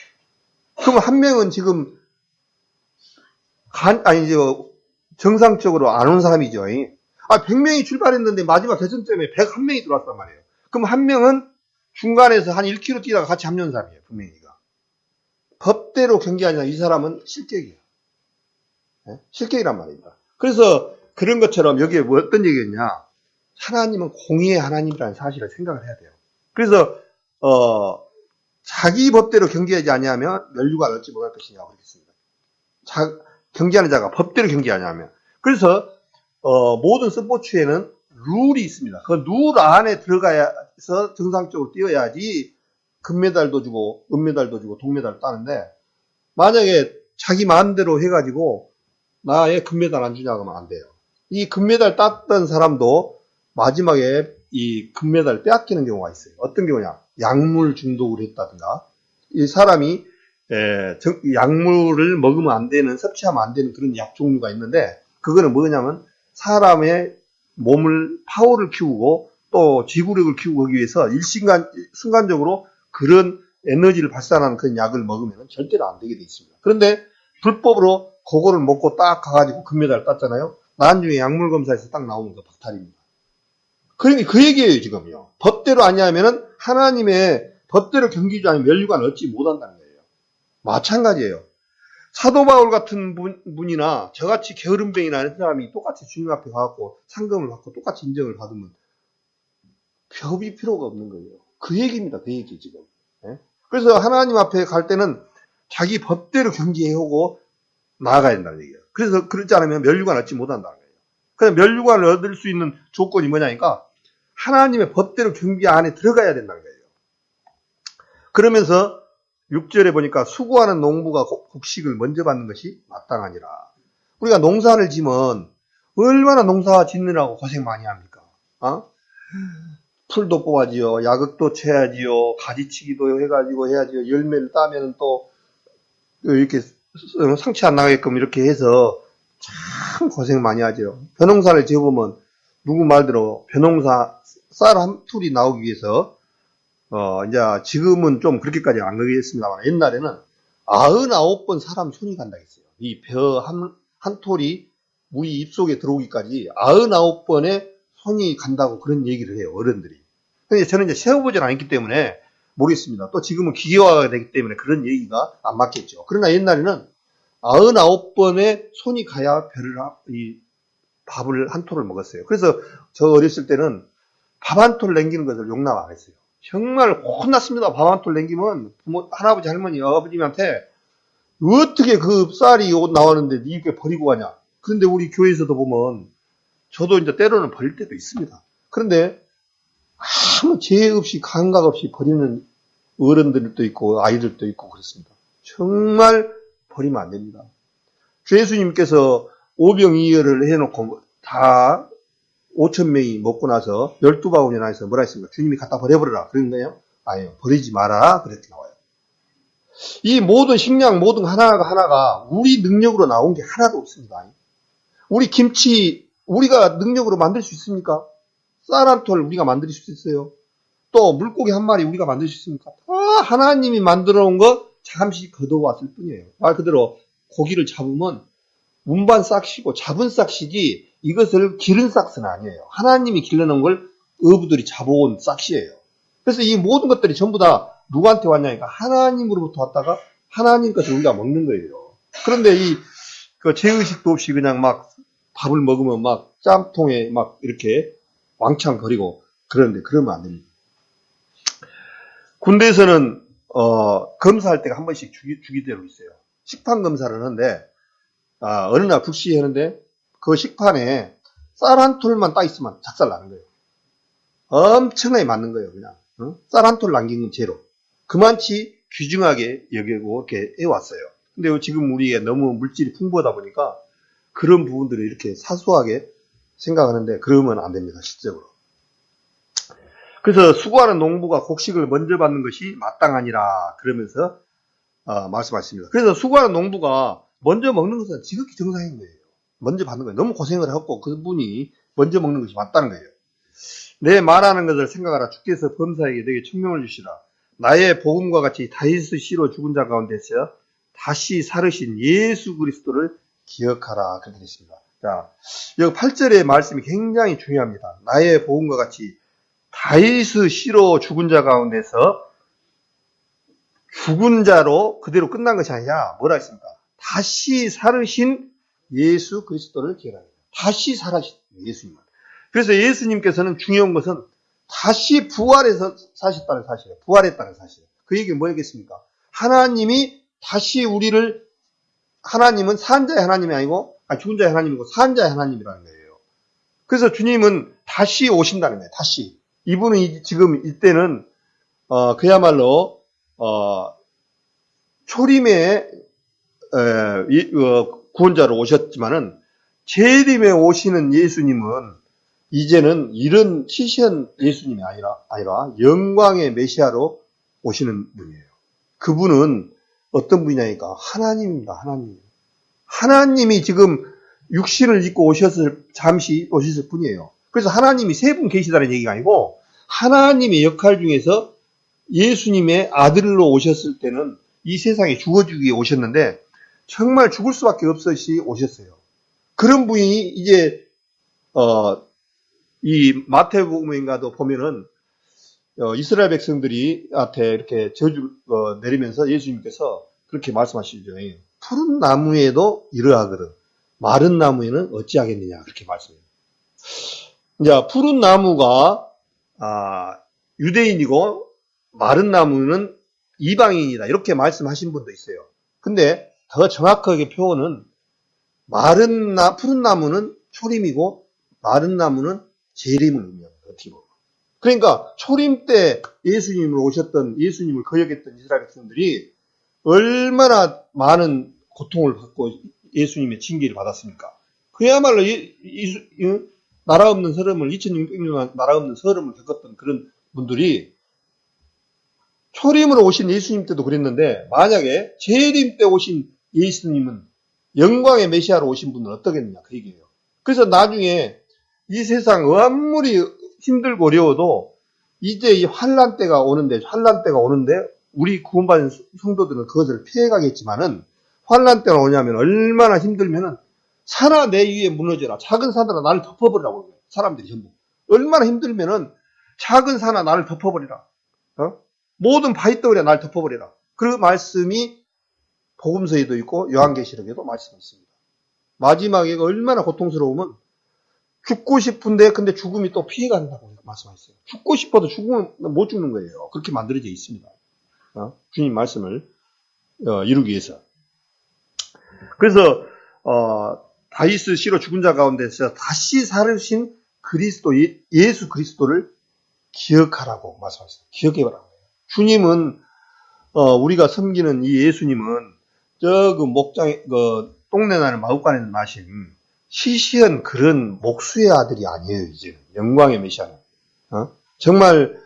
그럼 한 명은 지금 정상적으로 안 온 사람이죠. 100명이 출발했는데 마지막 결승점에 101명이 들어왔단 말이에요. 그럼 한 명은 중간에서 한 1km 뛰다가 같이 합류한 사람이에요. 분명히가. 법대로 경기하냐 이 사람은 실격이에요. 실격이란 말입니다. 그래서 그런 것처럼 여기에 어떤 얘기였냐. 하나님은 공의의 하나님이라는 사실을 생각을 해야 돼요. 그래서 자기 법대로 경기하지 아니하면 멸류관을 얻지 못할 것이냐고 그랬습니다. 경기하는 자가 법대로 경기하냐 하면. 그래서 모든 스포츠에는 룰이 있습니다. 그 룰 안에 들어가서 정상적으로 뛰어야지 금메달도 주고 은메달도 주고 동메달도 따는데 만약에 자기 마음대로 해가지고 나의 금메달 안 주냐고 하면 안 돼요. 이 금메달 땄던 사람도 마지막에 이 금메달을 빼앗기는 경우가 있어요. 어떤 경우냐? 약물 중독을 했다든가 이 사람이 약물을 먹으면 안 되는 섭취하면 안 되는 그런 약 종류가 있는데 그거는 뭐냐면 사람의 몸을 파워를 키우고 또 지구력을 키우고 하기 위해서 순간적으로 그런 에너지를 발산하는 그런 약을 먹으면 절대로 안 되게 돼 있습니다. 그런데 불법으로 그거를 먹고 딱 가가지고 금메달을 땄잖아요. 나중에 약물검사에서 딱 나오는 거 박탈입니다. 그러니까 그 얘기예요, 지금요. 법대로 아니하면은 하나님의 법대로 경기지 않으면 면류관을 얻지 못한다는 거예요. 마찬가지예요. 사도 바울 같은 분이나 저같이 게으름뱅이나 하는 사람이 똑같이 주님 앞에 가갖고 상금을 받고 똑같이 인정을 받으면 법이 필요가 없는 거예요. 그 얘기입니다. 그 얘기 지금. 예? 그래서 하나님 앞에 갈 때는 자기 법대로 경기해오고 나아가야 된다는 얘기예요. 그래서 그렇지 않으면 면류관 얻지 못한다는 거예요. 그래서 면류관을 얻을 수 있는 조건이 뭐냐니까 하나님의 법대로 경기 안에 들어가야 된다는 거예요. 그러면서 6절에 보니까 수고하는 농부가 곡식을 먼저 받는 것이 마땅하니라. 우리가 농사를 지면 얼마나 농사 짓느라고 고생 많이 합니까? 풀도 뽑아지요, 야극도 쳐야지요, 가지치기도 해가지고 해야지요, 열매를 따면 또 이렇게 상처 안 나게끔 이렇게 해서 참 고생 많이 하죠. 벼농사를 지어보면 누구 말대로 벼농사 쌀 한 툴이 나오기 위해서 이제 지금은 좀 그렇게까지 안 그러겠습니다만 옛날에는 99번 사람 손이 간다 했어요. 이 벼 한 톨이 우리 입속에 들어오기까지 99번의 손이 간다고 그런 얘기를 해요, 어른들이. 근데 저는 이제 세워보질 않았기 때문에 모르겠습니다. 또 지금은 기계화가 되기 때문에 그런 얘기가 안 맞겠죠. 그러나 옛날에는 99번의 손이 가야 이 밥을 한 톨을 먹었어요. 그래서 저 어렸을 때는 밥 한 톨 남기는 것을 용납 안 했어요. 정말 혼났습니다. 밥 한 톨 남기면 부모, 할아버지, 할머니, 아버님한테 어떻게 그 쌀이 나왔는데 니 이렇게 버리고 가냐. 그런데 우리 교회에서도 보면 저도 이제 때로는 버릴 때도 있습니다. 그런데 아무 죄 없이 감각 없이 버리는 어른들도 있고 아이들도 있고 그렇습니다. 정말 버리면 안 됩니다. 주 예수님께서 오병이어를 해놓고 다 5,000명이 먹고 나서 12바구니나 해서 뭐라 했습니까? 주님이 갖다 버려버려라. 그런 거예요? 아니요. 버리지 마라. 그렇게 나와요. 이 모든 식량, 모든 하나가 우리 능력으로 나온 게 하나도 없습니다. 우리 김치, 우리가 능력으로 만들 수 있습니까? 쌀 한 톨 우리가 만들 수 있어요. 또 물고기 한 마리 우리가 만들 수 있습니까? 다 하나님이 만들어 놓은 거 잠시 걷어왔을 뿐이에요. 말 그대로 고기를 잡으면 운반 싹시고 잡은 싹시지 이것을 기른 싹스는 아니에요. 하나님이 길러놓은 걸 어부들이 잡아온 싹시예요. 그래서 이 모든 것들이 전부 다 누구한테 왔냐니까 하나님으로부터 왔다가 하나님 것을 우리가 먹는 거예요. 그런데 그 죄의식도 없이 그냥 막 밥을 먹으면 막 짬통에 막 이렇게 왕창 거리고 그러는데 그러면 안 됩니다. 군대에서는 검사할 때가 한 번씩 주기대로 있어요. 식판 검사를 하는데 어느 날 불시에 하는데 그 식판에 쌀 한 톨만 따 있으면 작살 나는 거예요. 엄청나게 맞는 거예요, 그냥. 쌀 한 톨 남긴 건 제로. 그만치 귀중하게 여기고 이렇게 해왔어요. 근데 지금 우리가 너무 물질이 풍부하다 보니까 그런 부분들을 이렇게 사소하게 생각하는데 그러면 안 됩니다, 실제로. 그래서 수고하는 농부가 곡식을 먼저 받는 것이 마땅하니라 그러면서 말씀하십니다. 그래서 수고하는 농부가 먼저 먹는 것은 지극히 정상인 거예요. 먼저 받는 거예요. 너무 고생을 하고 그분이 먼저 먹는 것이 맞다는 거예요. 내 말하는 것을 생각하라. 주께서 범사에게 내게 청명을 주시라. 나의 복음과 같이 다윗의 씨로 죽은 자 가운데서 다시 살으신 예수 그리스도를 기억하라. 그렇게 됐습니다. 자, 여기 8절의 말씀이 굉장히 중요합니다. 나의 복음과 같이 다윗의 씨로 죽은 자 가운데서 죽은 자로 그대로 끝난 것이 아니라 뭐라 했습니까? 다시 살으신 예수 그리스도를 기억합니다. 다시 살아신 예수님. 그래서 예수님께서는 중요한 것은 다시 부활해서 사셨다는 사실이에요. 부활했다는 사실이에요. 그 얘기는 뭐겠습니까? 하나님이 다시 우리를, 하나님은 산 자의 하나님이 아니고, 죽은 자의 하나님이고 산 자의 하나님이라는 거예요. 그래서 주님은 다시 오신다는 거예요. 다시. 이분은 지금 이때는 그야말로 초림의 구원자로 오셨지만은 재림에 오시는 예수님은 이제는 이런 시시한 예수님이 아니라 영광의 메시아로 오시는 분이에요. 그분은 어떤 분이냐니까 하나님입니다. 하나님. 하나님이 지금 육신을 입고 잠시 오셨을 뿐이에요. 그래서 하나님이 세 분 계시다는 얘기가 아니고 하나님의 역할 중에서 예수님의 아들로 오셨을 때는 이 세상에 죽어주기 위해 오셨는데 정말 죽을 수밖에 없으시 오셨어요. 그런 분이 이제 이 마태복음인가도 보면은 이스라엘 백성들이 한테 이렇게 저주 내리면서 예수님께서 그렇게 말씀하시죠. 푸른 나무에도 이러하거든 마른 나무에는 어찌하겠느냐 그렇게 말씀해요. 이제 푸른 나무가 유대인이고 마른 나무는 이방인이다 이렇게 말씀하신 분도 있어요. 근데 더 정확하게 표현은 푸른 나무는 초림이고 마른 나무는 재림을 의미합니다. 어떻게 보면. 그러니까 초림 때 예수님을 거역했던 이스라엘 백성들이 얼마나 많은 고통을 받고 예수님의 징계를 받았습니까? 그야말로 나라 없는 서름을 2600년 나라 없는 서름을 겪었던 그런 분들이 초림으로 오신 예수님 때도 그랬는데 만약에 재림 때 오신 예수님은 영광의 메시아로 오신 분은 어떠겠느냐 그 얘기예요. 그래서 나중에 이 세상 아무리 힘들고 어려워도 이제 이 환난 때가 오는데 우리 구원받은 성도들은 그것을 피해가겠지만은 환난 때가 오냐면 얼마나 힘들면은 산아 내 위에 무너져라 작은 산들아 나를 덮어버리라고 그래요. 사람들이 전부 얼마나 힘들면은 작은 산아 나를 덮어버리라. 모든 바위덩어리가 나를 덮어버리라. 그 말씀이 복음서에도 있고 요한계시록에도 말씀이 있습니다. 마지막에 얼마나 고통스러우면 죽고 싶은데 근데 죽음이 또 피해간다고 말씀하셨어요. 죽고 싶어도 죽으면 못 죽는 거예요. 그렇게 만들어져 있습니다. 주님 말씀을 이루기 위해서. 그래서 다윗의 시로 죽은 자 가운데서 다시 살으신 그리스도 예수 그리스도를 기억하라고 말씀하셨어요. 기억해보라고. 주님은 우리가 섬기는 이 예수님은 저 그 목장에 똥내 나는 마구간에서 나신 시시한 그런 목수의 아들이 아니에요. 이제 영광의 메시아는. 정말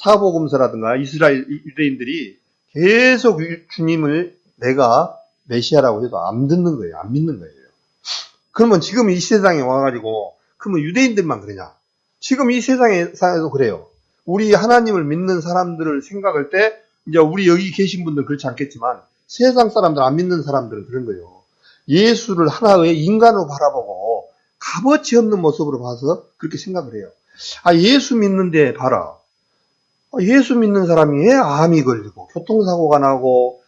사복음서라든가 이스라엘 유대인들이 계속 주님을 내가 메시아라고 해도 안 듣는 거예요. 안 믿는 거예요. 그러면 지금 이 세상에 와가지고 그러면 유대인들만 그러냐? 지금 이 세상에도 그래요. 우리 하나님을 믿는 사람들을 생각할 때 이제 우리 여기 계신 분들 그렇지 않겠지만 세상 사람들 안 믿는 사람들은 그런 거예요. 예수를 하나의 인간으로 바라보고 값어치 없는 모습으로 봐서 그렇게 생각을 해요. 예수 믿는데 봐라. 예수 믿는 사람이 왜 암이 걸리고 교통사고가 나고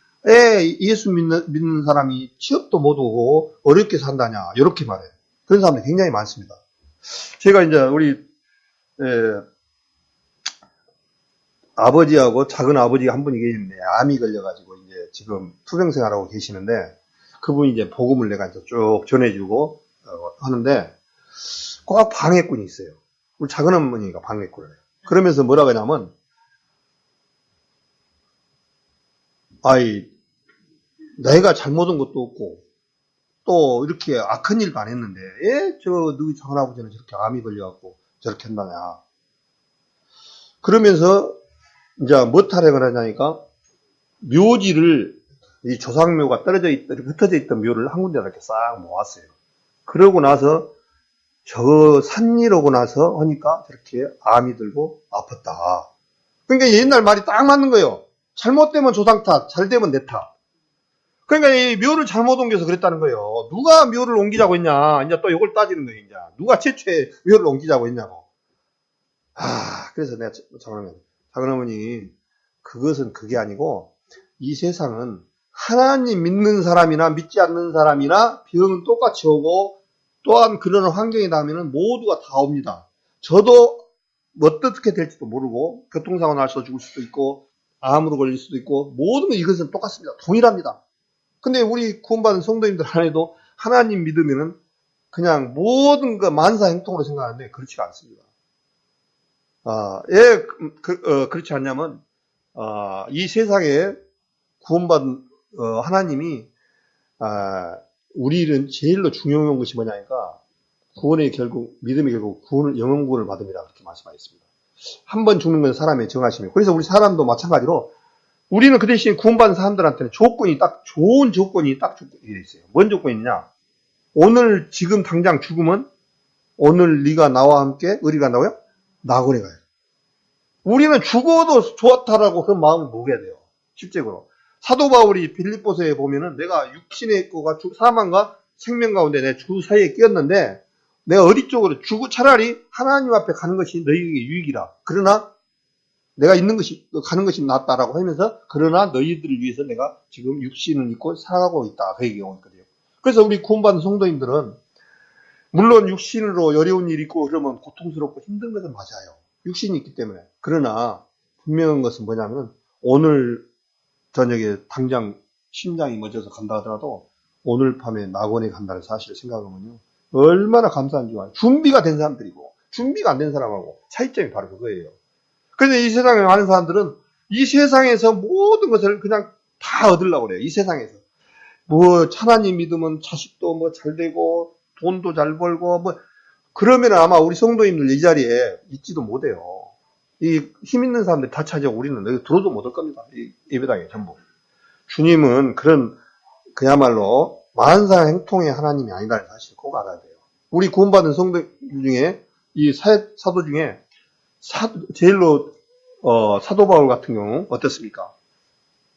예수 믿는 사람이 취업도 못 오고 어렵게 산다냐 이렇게 말해요. 그런 사람들이 굉장히 많습니다. 제가 이제 우리 아버지하고 작은 아버지가 한 분이 계시는데 암이 걸려가지고 이제 지금 투병생활하고 계시는데 그분이 이제 복음을 내가 이제 쭉 전해주고 하는데 꼭 방해꾼이 있어요. 우리 작은 어머니가 방해꾼을 해요. 그러면서 뭐라고 하냐면 내가 잘못한 것도 없고 또 이렇게 악한 일도 안 했는데 너희 작은 아버지는 저렇게 암이 걸려갖고 저렇게 한다냐. 그러면서 이제 뭐 타령을 하냐니까 묘지를 이 조상묘가 흩어져 있던 묘를 한 군데 이렇게 싹 모았어요. 그러고 나서 저 산일 오고 나서 하니까 저렇게 암이 들고 아팠다. 그러니까 옛날 말이 딱 맞는 거예요. 잘못되면 조상 탓, 잘 되면 내 탓. 그러니까 이 묘를 잘못 옮겨서 그랬다는 거예요. 누가 묘를 옮기자고 했냐. 이제 또 이걸 따지는 거예요. 이제 누가 최초에 묘를 옮기자고 했냐고. 그래서 내가 작은 어머니 그것은 그게 아니고 이 세상은 하나님 믿는 사람이나 믿지 않는 사람이나 병은 똑같이 오고 또한 그런 환경이 나면은 모두가 다 옵니다. 저도 어떻게 될지도 모르고 교통사고 나서 죽을 수도 있고 암으로 걸릴 수도 있고 모든 이것은 똑같습니다. 동일합니다. 근데 우리 구원받은 성도님들 안에도 하나님 믿으면은 그냥 모든 그 만사 행통으로 생각하는데 그렇지가 않습니다. 그렇지 않냐면 이 세상에 구원받은 하나님이 우리는 제일로 중요한 것이 뭐냐니까 구원의 결국 믿음의 결국 영원 구원을 받음이라 그렇게 말씀하셨습니다. 한 번 죽는 건 사람의 정하심이에요. 그래서 우리 사람도 마찬가지로 우리는 그 대신 구원받은 사람들한테는 좋은 조건이 딱 있어요. 뭔 조건이 있냐? 오늘 지금 당장 죽으면 오늘 네가 나와 함께 어디 간다고요? 낙원에 가요. 우리는 죽어도 좋았다라고 그런 마음을 먹여야 돼요. 실제로. 사도 바울이 빌립보서에 보면은 내가 육신의 거가 사망과 생명 가운데 내 주 사이에 끼었는데 내가 어디 쪽으로 주고 차라리 하나님 앞에 가는 것이 너희에게 유익이라. 그러나 내가 가는 것이 낫다라고 하면서 그러나 너희들을 위해서 내가 지금 육신을 입고 살아가고 있다. 그 얘기가 있거든요. 그래서 우리 구원받은 성도님들은 물론 육신으로 어려운 일이 있고 그러면 고통스럽고 힘든 것은 맞아요. 육신이 있기 때문에. 그러나 분명한 것은 뭐냐면 오늘 저녁에 당장 심장이 멎어서 간다 하더라도 오늘 밤에 낙원에 간다는 사실을 생각하면요. 얼마나 감사한지 알아요. 준비가 된 사람들이고 준비가 안 된 사람하고 차이점이 바로 그거예요. 그런데 이 세상에 많은 사람들은 이 세상에서 모든 것을 그냥 다 얻으려고 그래요. 이 세상에서. 뭐 하나님 믿으면 자식도 뭐 잘 되고 돈도 잘 벌고 뭐 그러면 아마 우리 성도님들 이 자리에 있지도 못해요. 이 힘 있는 사람들 다 차지하고 우리는 여기 들어도 못 올 겁니다. 이 예배당에 전부. 주님은 그런 그야말로 만사 행통의 하나님이 아니라는 사실을 꼭 알아야 돼요. 우리 구원받은 성도 중에 이 사도 중에 제일로 사도 바울 같은 경우 어떻습니까?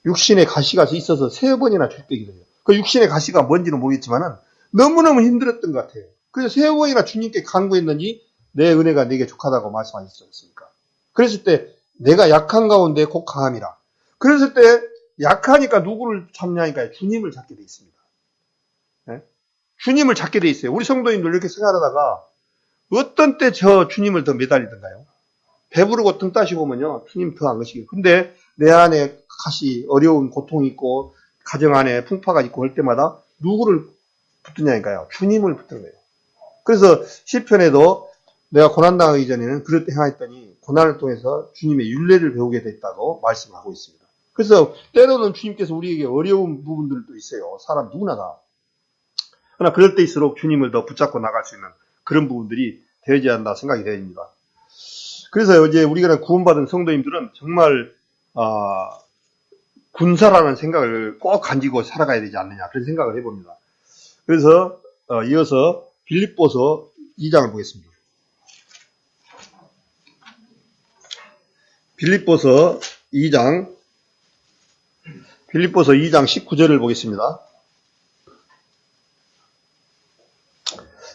육신에 가시가 있어서 3번이나 출백이 돼요. 그 육신의 가시가 뭔지는 모르겠지만은 너무너무 힘들었던 것 같아요. 그래서 3번이나 주님께 간구했느니 내 은혜가 내게 족하다고 말씀하셨지 않습니까? 그랬을 때 내가 약한 가운데 곧 강함이라. 그랬을 때 약하니까 누구를 찾냐니까 주님을 찾게 돼 있습니다. 네? 주님을 찾게 돼 있어요. 우리 성도님들 이렇게 생각하다가 어떤 때 저 주님을 더 매달리던가요? 배부르고 등 따시 보면요. 주님 더 안 가시게. 근데 내 안에 가시, 어려운 고통이 있고 가정 안에 풍파가 있고 할 때마다 누구를 붙드냐니까요. 주님을 붙드는 거예요. 그래서 시편에도 내가 고난당하기 전에는 그럴 때 행하였더니 고난을 통해서 주님의 율례를 배우게 됐다고 말씀하고 있습니다. 그래서 때로는 주님께서 우리에게 어려운 부분들도 있어요. 사람 누구나 다. 그러나 그럴 때일수록 주님을 더 붙잡고 나갈 수 있는 그런 부분들이 되어야 한다 생각이 됩니다. 그래서 이제 우리가 구원받은 성도님들은 정말 군사라는 생각을 꼭 가지고 살아가야 되지 않느냐 그런 생각을 해봅니다. 그래서 이어서 빌립보서 2장을 보겠습니다. 빌립보서 2장 19절을 보겠습니다.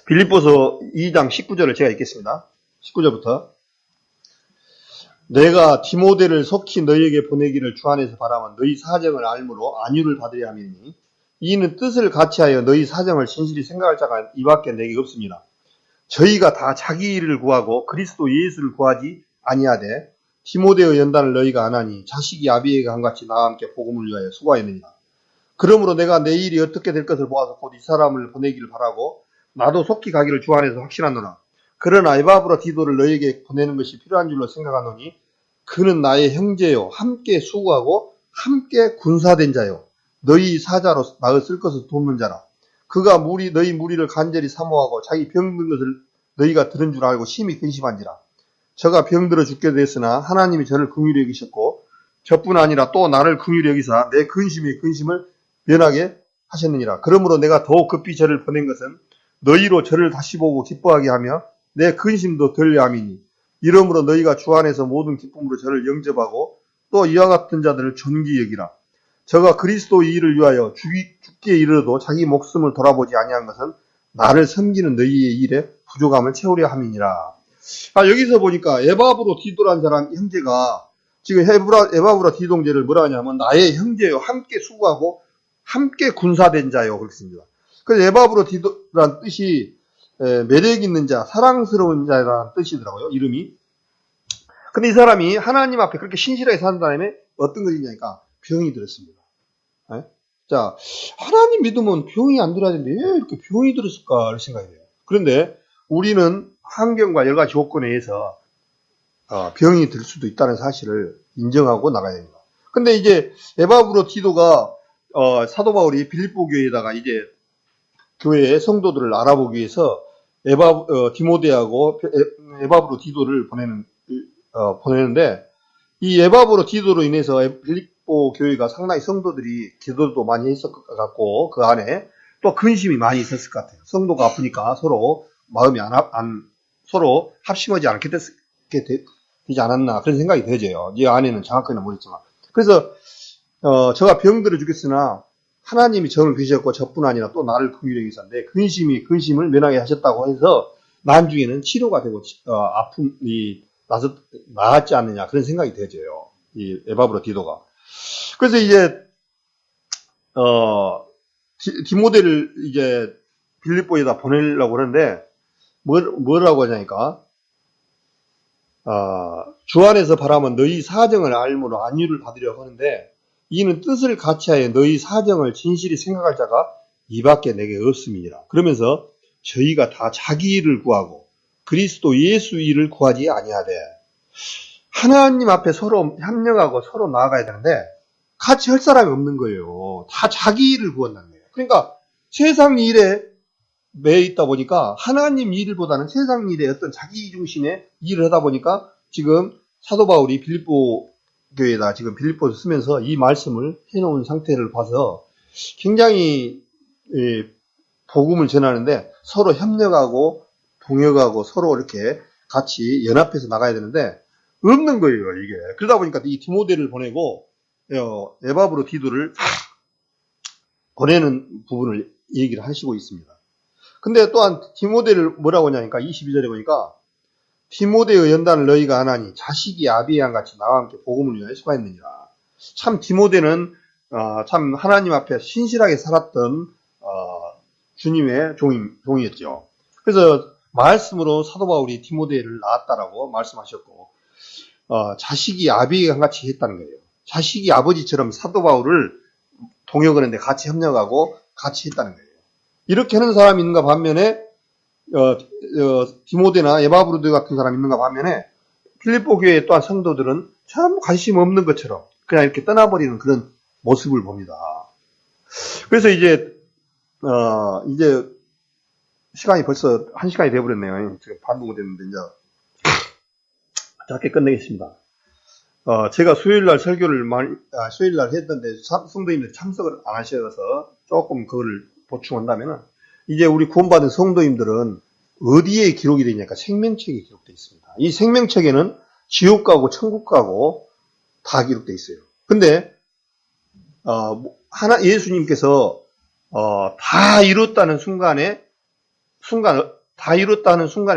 빌립보서 2장 19절을 제가 읽겠습니다. 19절부터 내가 디모데를 속히 너희에게 보내기를 주 안에서 바라면 너희 사정을 알므로 안위를 받으려 함이니 이는 뜻을 같이하여 너희 사정을 진실히 생각할 자가 이밖에 내게 없습니다. 저희가 다 자기 일을 구하고 그리스도 예수를 구하지 아니하되 디모데의 연단을 너희가 안 하니 자식이 아비에게 한같이 나와 함께 복음을 위하여 수고하였느니라. 그러므로 내가 내 일이 어떻게 될 것을 보아서 곧 이 사람을 보내기를 바라고 나도 속히 가기를 주 안에서 확신하노라. 그러나 에바브라 디도를 너희에게 보내는 것이 필요한 줄로 생각하노니 그는 나의 형제요 함께 수고하고 함께 군사된 자요 너희 사자로 나를 쓸 것을 돕는 자라. 그가 너희 무리를 간절히 사모하고 자기 병든 것을 너희가 들은 줄 알고 심히 근심한지라. 저가 병들어 죽게 됐으나 하나님이 저를 긍휼히 여기셨고 저뿐 아니라 또 나를 긍휼히 여기사 내 근심의 근심을 면하게 하셨느니라. 그러므로 내가 더욱 급히 저를 보낸 것은 너희로 저를 다시 보고 기뻐하게 하며 내 근심도 덜 함이니 이러므로 너희가 주 안에서 모든 기쁨으로 저를 영접하고 또 이와 같은 자들을 존귀히 여기라. 저가 그리스도의 일을 위하여 죽기에 이르러도 자기 목숨을 돌아보지 아니한 것은 나를 섬기는 너희의 일에 부족함을 채우려 함이니라. 여기서 보니까 에바브로 디도라는 사람 형제가 지금 에바브라 디동제를 뭐라 하냐면 나의 형제요 함께 수고하고 함께 군사된 자요 그렇습니다. 그래서 에바브로 디도라는 뜻이 매력 있는 자, 사랑스러운 자라는 뜻이더라고요, 이름이. 근데 이 사람이 하나님 앞에 그렇게 신실하게 사는 다음에 어떤 것이냐니까 병이 들었습니다. 네? 자, 하나님 믿으면 병이 안 들어야 되는데 왜 이렇게 병이 들었을까 이런 생각이 돼요. 그런데 우리는 환경과 여러 가지 조건에 의해서 병이 들 수도 있다는 사실을 인정하고 나가야 됩니다. 근데 이제 에바브로 디도가 사도 바울이 빌립보 교회에다가 이제 교회의 성도들을 알아보기 위해서 디모데하고 에바브로 디도를 보내는데 이 에바브로 디도로 인해서 빌립보 교회가 상당히 성도들이 기도도 많이 했을 것 같고 그 안에 또 근심이 많이 있었을 것 같아요. 성도가 아프니까 서로 마음이 서로 합심하지 않게 되지 않았나 그런 생각이 들어져요. 이 안에는 정확하게는 모르겠지만 그래서 저가 병들어 죽겠으나 하나님이 저를 귀셨고 저뿐 아니라 또 나를 긍휼히 여기셨는데 근심을 면하게 하셨다고 해서 나중에는 치료가 되고 아픔이 나았지 않느냐 그런 생각이 되져요. 이 에바브로 디도가. 그래서 이제 디모데를 이제 빌립보에다 보내려고 그러는데 뭐라고 하냐니까 주 안에서 바라면 너희 사정을 알므로 안위를 받으려고 하는데 이는 뜻을 같이하여 너희 사정을 진실히 생각할 자가 이밖에 내게 없음이니라. 그러면서 저희가 다 자기 일을 구하고 그리스도 예수 일을 구하지 아니하되 하나님 앞에 서로 협력하고 서로 나아가야 되는데 같이 할 사람이 없는 거예요. 다 자기 일을 구한다는 거예요. 그러니까 세상 일에 매여 있다 보니까 하나님 일보다는 세상 일에 어떤 자기 중심의 일을 하다 보니까 지금 사도 바울이 빌립보 교회에다 지금 빌립보서 쓰면서 이 말씀을 해놓은 상태를 봐서 굉장히 복음을 전하는데 서로 협력하고 동역하고 서로 이렇게 같이 연합해서 나가야 되는데 없는 거예요, 이게. 그러다 보니까 이 디모데를 보내고 에바브로 디도를 보내는 부분을 얘기를 하시고 있습니다. 근데 또한 디모데를 뭐라고 하냐니까 22절에 보니까 디모데의 연단을 너희가 하나니 자식이 아비의 양같이 나와 함께 복음을 위하여 수고했느니라. 참 디모데는 참 하나님 앞에 신실하게 살았던 주님의 종이었죠. 그래서 말씀으로 사도 바울이 디모데를 낳았다라고 말씀하셨고 자식이 아비의 양같이 했다는 거예요. 자식이 아버지처럼 사도 바울을 동역하는데 같이 협력하고 같이 했다는 거예요. 이렇게 하는 사람이 있는가 반면에 디모데나 에바브로드 같은 사람이 있는가 반면에 필립보 교회 또한 성도들은 참 관심 없는 것처럼 그냥 이렇게 떠나버리는 그런 모습을 봅니다. 그래서 이제 시간이 벌써 1시간이 되어버렸네요. 지금 반복이 됐는데 이제 짧게 끝내겠습니다. 제가 수요일날 설교를 수요일날 했던데 성도님들이 참석을 안 하셔서 조금 그걸 보충한다면은 이제 우리 구원받은 성도님들은 어디에 기록이 되냐니까 생명책에 기록되어 있습니다. 이 생명책에는 지옥 가고 천국 가고 다 기록되어 있어요. 근데 예수님께서 다 이뤘다는 순간에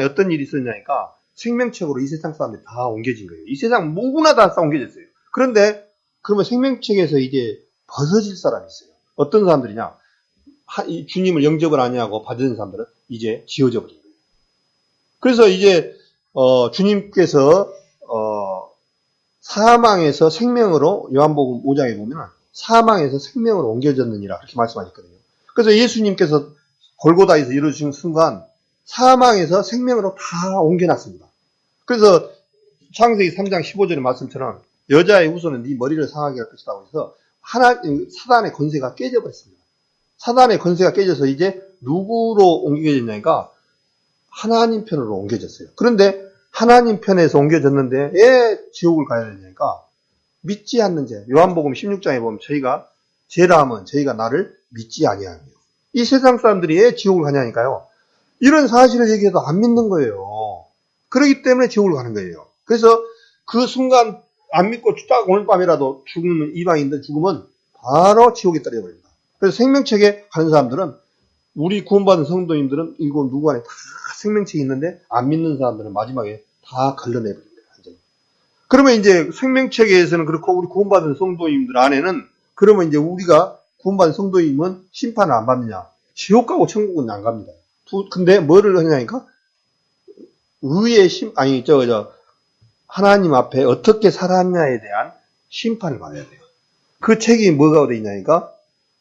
어떤 일이 있었냐니까 생명책으로 이 세상 사람들이 다 옮겨진 거예요. 이 세상 누구나 다 옮겨졌어요. 그런데 그러면 생명책에서 이제 벗어질 사람이 있어요. 어떤 사람들이냐? 주님을 영접을 아니하고 받은 사람들은 이제 지워져 버린 거예요. 그래서 이제 주님께서 사망에서 생명으로 요한복음 5장에 보면 사망에서 생명으로 옮겨졌느니라 그렇게 말씀하셨거든요. 그래서 예수님께서 골고다에서 이루어진 순간 사망에서 생명으로 다 옮겨놨습니다. 그래서 창세기 3장 15절의 말씀처럼 여자의 후손은 네 머리를 상하게 할 것이라고 해서 사단의 권세가 깨져버렸습니다. 사단의 권세가 깨져서 이제 누구로 옮겨졌냐니까 하나님 편으로 옮겨졌어요. 그런데 하나님 편에서 옮겨졌는데 왜 지옥을 가야 되냐니까 믿지 않는 자. 요한복음 16장에 보면 저희가 죄라 하면 저희가 나를 믿지 아니하며 이 세상 사람들이 왜 지옥을 가냐니까요. 이런 사실을 얘기해도 안 믿는 거예요. 그렇기 때문에 지옥을 가는 거예요. 그래서 그 순간 안 믿고 딱 오늘 밤이라도 죽으면 이방인들 죽으면 바로 지옥에 떨어져버립니다. 그래서 생명책에 가는 사람들은 우리 구원받은 성도님들은 이거 누구 안에 다 생명책이 있는데 안 믿는 사람들은 마지막에 다 걸러내버립니다. 그러면 이제 생명책에서는 그렇고 우리 구원받은 성도님들 안에는 그러면 이제 우리가 구원받은 성도님은 심판을 안 받느냐? 지옥 가고 천국은 안 갑니다. 근데 뭐를 하냐니까 하나님 앞에 어떻게 살았냐에 대한 심판을 받아야 돼요. 그 책이 뭐가 되어 있냐니까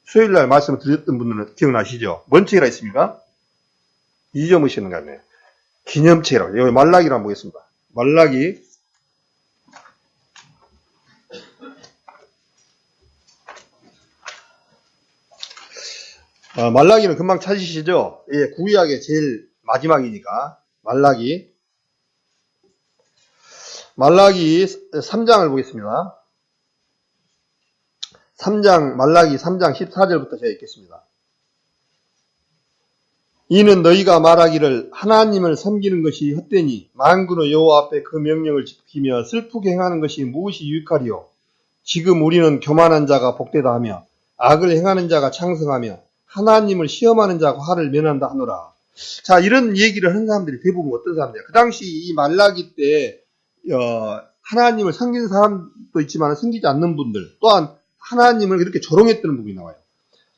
수요일날 말씀을 드렸던 분들은 기억나시죠? 뭔 책이라 했습니까? 잊어먹으시는 거 같네요. 기념책이라고. 여기 말라기로 한번 보겠습니다. 말라기는 금방 찾으시죠? 예, 구약의 제일 마지막이니까. 말라기 3장을 보겠습니다. 말라기 3장 14절부터 제가 읽겠습니다. 이는 너희가 말하기를 하나님을 섬기는 것이 헛되니 만군의 여호와 앞에 그 명령을 지키며 슬프게 행하는 것이 무엇이 유익하리요. 지금 우리는 교만한 자가 복되다 하며 악을 행하는 자가 창성하며 하나님을 시험하는 자가 화를 면한다 하노라. 자, 이런 얘기를 하는 사람들이 대부분 어떤 사람들이야? 그 당시 이 말라기 때 하나님을 섬기는 사람도 있지만 섬기지 않는 분들, 또한 하나님을 이렇게 조롱했던 부분이 나와요.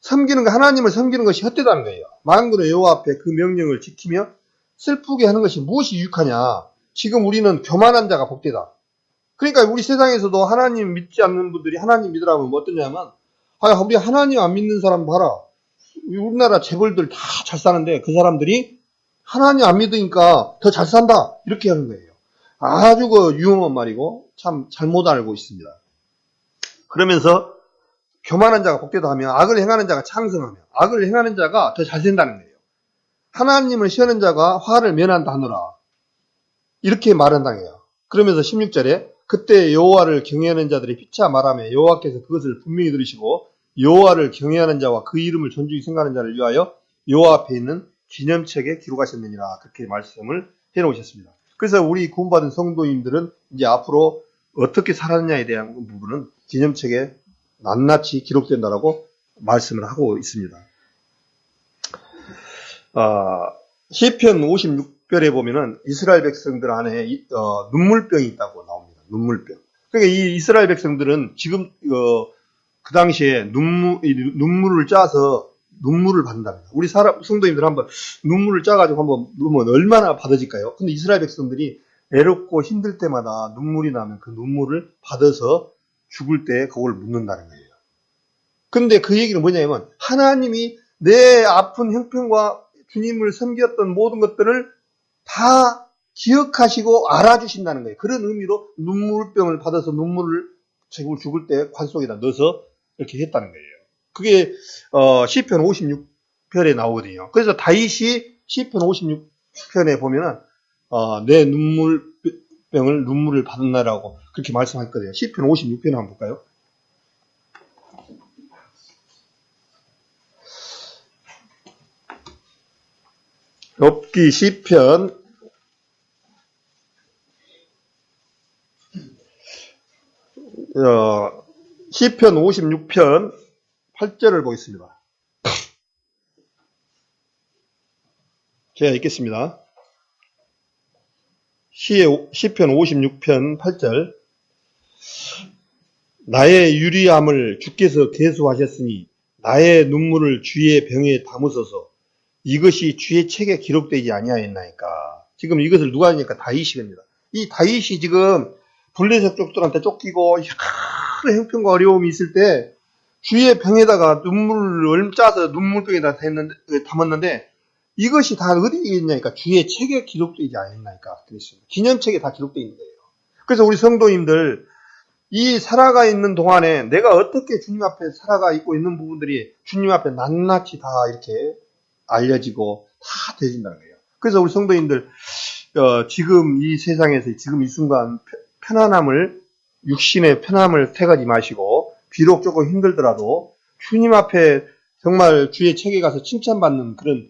하나님을 섬기는 것이 헛되다는 거예요. 만군의 여호와 앞에 그 명령을 지키며 슬프게 하는 것이 무엇이 유익하냐? 지금 우리는 교만한 자가 복되다. 그러니까 우리 세상에서도 하나님 믿지 않는 분들이 하나님 믿으라면 뭐 어떠냐면, 우리 하나님 안 믿는 사람 봐라. 우리나라 재벌들 다 잘 사는데 그 사람들이 하나님 안 믿으니까 더 잘 산다. 이렇게 하는 거예요. 아주 유용한 말이고 참 잘못 알고 있습니다. 그러면서 교만한 자가 복되다 하며 악을 행하는 자가 창성하며 악을 행하는 자가 더 잘 된다는 거예요. 하나님을 시하는 자가 화를 면한다 하노라. 이렇게 말한다는 거예요. 그러면서 16절에 그때 여호와를 경외하는 자들이 피차 말하며 여호와께서 그것을 분명히 들으시고 여호와를 경외하는 자와 그 이름을 존중히 생각하는 자를 위하여 여호와 앞에 있는 기념책에 기록하셨느니라. 그렇게 말씀을 해놓으셨습니다. 그래서 우리 구원받은 성도님들은 이제 앞으로 어떻게 살았느냐에 대한 부분은 기념책에 낱낱이 기록된다라고 말씀을 하고 있습니다. 시편 56편에 보면은 이스라엘 백성들 안에 눈물병이 있다고 나옵니다. 눈물병. 그러니까 이 이스라엘 백성들은 지금 그 당시에 눈물을 짜서 눈물을 받는답니다. 우리 성도님들 한번 눈물을 짜가지고 한번 누르면 얼마나 받아질까요? 근데 이스라엘 백성들이 외롭고 힘들 때마다 눈물이 나면 그 눈물을 받아서 죽을 때 그걸 묻는다는 거예요. 근데 그 얘기는 뭐냐면 하나님이 내 아픈 형편과 주님을 섬겼던 모든 것들을 다 기억하시고 알아주신다는 거예요. 그런 의미로 눈물병을 받아서 눈물을 죽을 때 관 속에다 넣어서 이렇게 했다는 거예요. 그게 시편 56편에 나오거든요. 그래서 다윗이 시편 56편에 보면은 내 눈물을 받았나라고 그렇게 말씀했거든요. 시편 56편 한번 볼까요? 욥기 시편 시편 56편 8절을 보겠습니다. 제가 읽겠습니다. 시편 56편 8절 나의 유리함을 주께서 계수하셨으니 나의 눈물을 주의 병에 담으소서 이것이 주의 책에 기록되지 아니하였나이까. 지금 이것을 누가 하니까 다윗입니다. 이 다윗이 지금 블레셋 족들한테 쫓기고 여러 형편과 어려움이 있을 때 주의 병에다가 눈물을 짜서 눈물병에다 담았는데 이것이 다 어디에 있냐니까 주의 책에 기록되지 않았나이까. 그랬습니다. 기념책에 다 기록되어 있는 거예요. 그래서 우리 성도님들 이 살아가 있는 동안에 내가 어떻게 주님 앞에 살아가 있고 있는 부분들이 주님 앞에 낱낱이 다 이렇게 알려지고 다 되어진다는 거예요. 그래서 우리 성도님들 지금 이 세상에서 지금 이 순간 육신의 편함을 택하지 마시고 비록 조금 힘들더라도 주님 앞에 정말 주의 책에 가서 칭찬받는 그런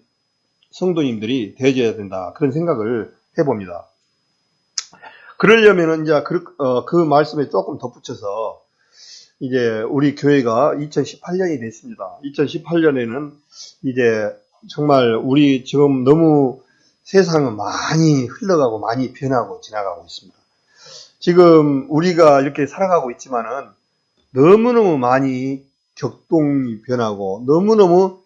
성도님들이 되어져야 된다. 그런 생각을 해봅니다. 그러려면은 이제 그 말씀에 조금 덧붙여서 이제 우리 교회가 2018년이 됐습니다. 2018년에는 이제 정말 우리 지금 너무 세상은 많이 흘러가고 많이 변하고 지나가고 있습니다. 지금 우리가 이렇게 살아가고 있지만은 너무너무 많이 격동이 변하고 너무너무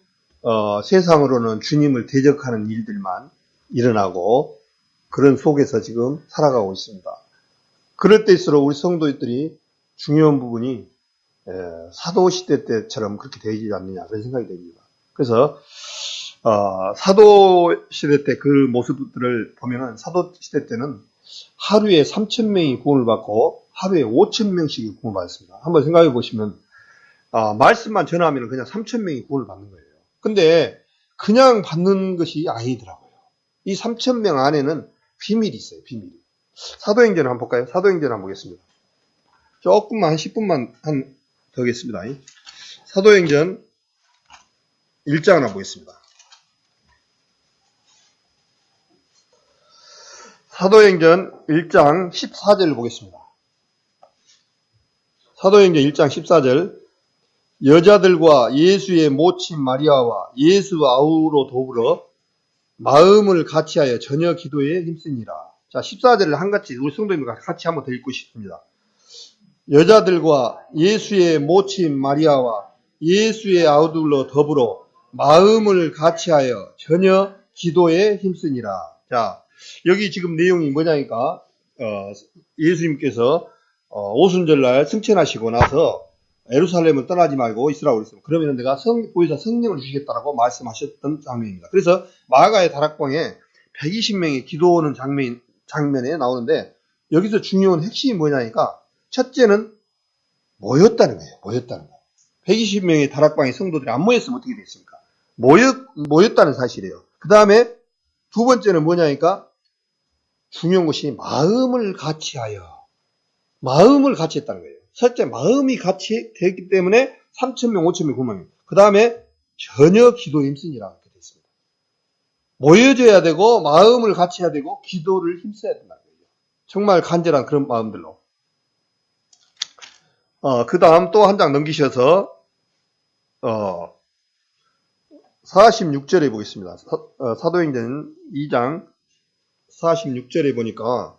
세상으로는 주님을 대적하는 일들만 일어나고 그런 속에서 지금 살아가고 있습니다. 그럴 때일수록 우리 성도들이 중요한 부분이 사도시대 때처럼 그렇게 되지 않느냐 그런 생각이 됩니다. 그래서 사도시대 때 그 모습들을 보면은 사도시대 때는 하루에 3,000명이 구원을 받고 하루에 5,000명씩이 구원을 받았습니다. 한번 생각해 보시면 말씀만 전하면 그냥 3,000명이 구원을 받는 거예요. 근데 그냥 받는 것이 아니더라고요. 이 3,000명 안에는 비밀이 있어요. 비밀이. 사도행전 한번 볼까요? 사도행전 한번 보겠습니다. 조금만 한 10분만 더 하겠습니다. 사도행전 1장을 한번 보겠습니다. 사도행전 1장 14절을 보겠습니다. 사도행전 1장 14절 여자들과 예수의 모친 마리아와 예수 아우로 더불어 마음을 같이하여 전혀 기도에 힘쓰니라. 자, 14절을 한같이 우리 성도님과 같이 한번 더 읽고 싶습니다. 여자들과 예수의 모친 마리아와 예수의 아우들로 더불어 마음을 같이하여 전혀 기도에 힘쓰니라. 자, 여기 지금 내용이 뭐냐니까 예수님께서 오순절날 승천하시고 나서 예루살렘을 떠나지 말고 있으라고 그랬어요. 그러면 내가 보혜사 성령을 주시겠다라고 말씀하셨던 장면입니다. 그래서 마가의 다락방에 120명이 기도하는 장면에 나오는데 여기서 중요한 핵심이 뭐냐니까 첫째는 모였다는 거예요. 모였다는 거예요. 120명의 다락방의 성도들이 안 모였으면 어떻게 됐습니까? 모였다는 사실이에요. 그 다음에 두 번째는 뭐냐니까 중요한 것이 마음을 같이 했다는 거예요. 첫째 마음이 같이 됐기 때문에 3,000명, 5,000명, 9,000명. 그 다음에 전혀 기도에 힘쓰니라 이렇게 됐습니다. 모여져야 되고 마음을 같이 해야 되고 기도를 힘써야 된다는 거예요. 정말 간절한 그런 마음들로. 그 다음 또 한 장 넘기셔서 46절에 보겠습니다. 사도행전 2장 46절에 보니까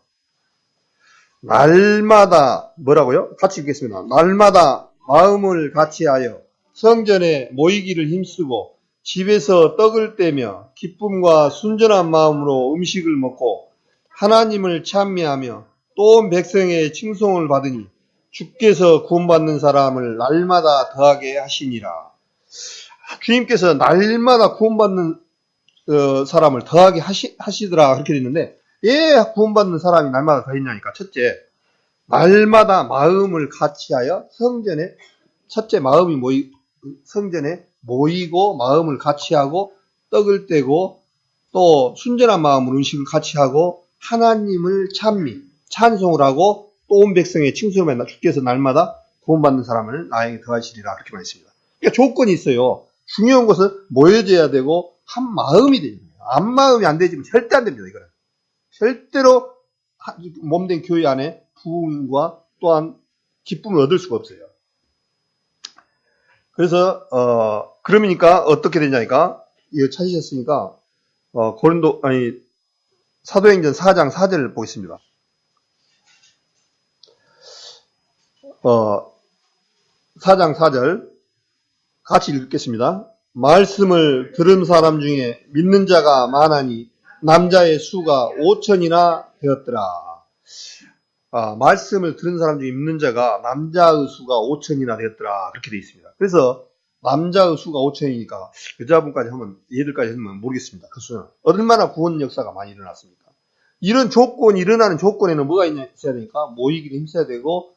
날마다 뭐라고요? 같이 읽겠습니다. 날마다 마음을 같이하여 성전에 모이기를 힘쓰고 집에서 떡을 떼며 기쁨과 순전한 마음으로 음식을 먹고 하나님을 찬미하며 또 온 백성의 칭송을 받으니 주께서 구원받는 사람을 날마다 더하게 하시니라. 주님께서 날마다 구원받는 사람을 더하게 하시더라 그렇게 됐는데 왜 구원받는 사람이 날마다 더했냐니까 첫째 날마다 마음을 같이하여 성전에 첫째 마음이 성전에 모이고 마음을 같이하고 떡을 떼고 또 순전한 마음으로 음식을 같이하고 하나님을 찬송을 하고 또 온 백성의 칭송을 받나 주께서 날마다 구원받는 사람을 나에게 더하시리라 그렇게 말했습니다. 그러니까 조건이 있어요. 중요한 것은 모여져야 되고 한 마음이 되는 거예요. 한 마음이 안 되지만 절대 안 됩니다. 이거는 절대로 몸된 교회 안에 부흥과 또한 기쁨을 얻을 수가 없어요. 그래서 그러니까 어떻게 되냐니까 이거 찾으셨으니까 사도행전 4장 4절을 보겠습니다. 4장 4절 같이 읽겠습니다. 말씀을 들은 사람 중에 믿는 자가 많으니 남자의 수가 5천이나 되었더라. 말씀을 들은 사람 중에 믿는 자가 남자의 수가 5천이나 되었더라. 그렇게 되어 있습니다. 그래서 남자의 수가 5천이니까 여자분까지 하면 얘들까지 하면 모르겠습니다. 그 수는 얼마나 구원 역사가 많이 일어났습니까? 이런 조건이 일어나는 조건에는 뭐가 있어야 되니까 모이기를 힘써야 되고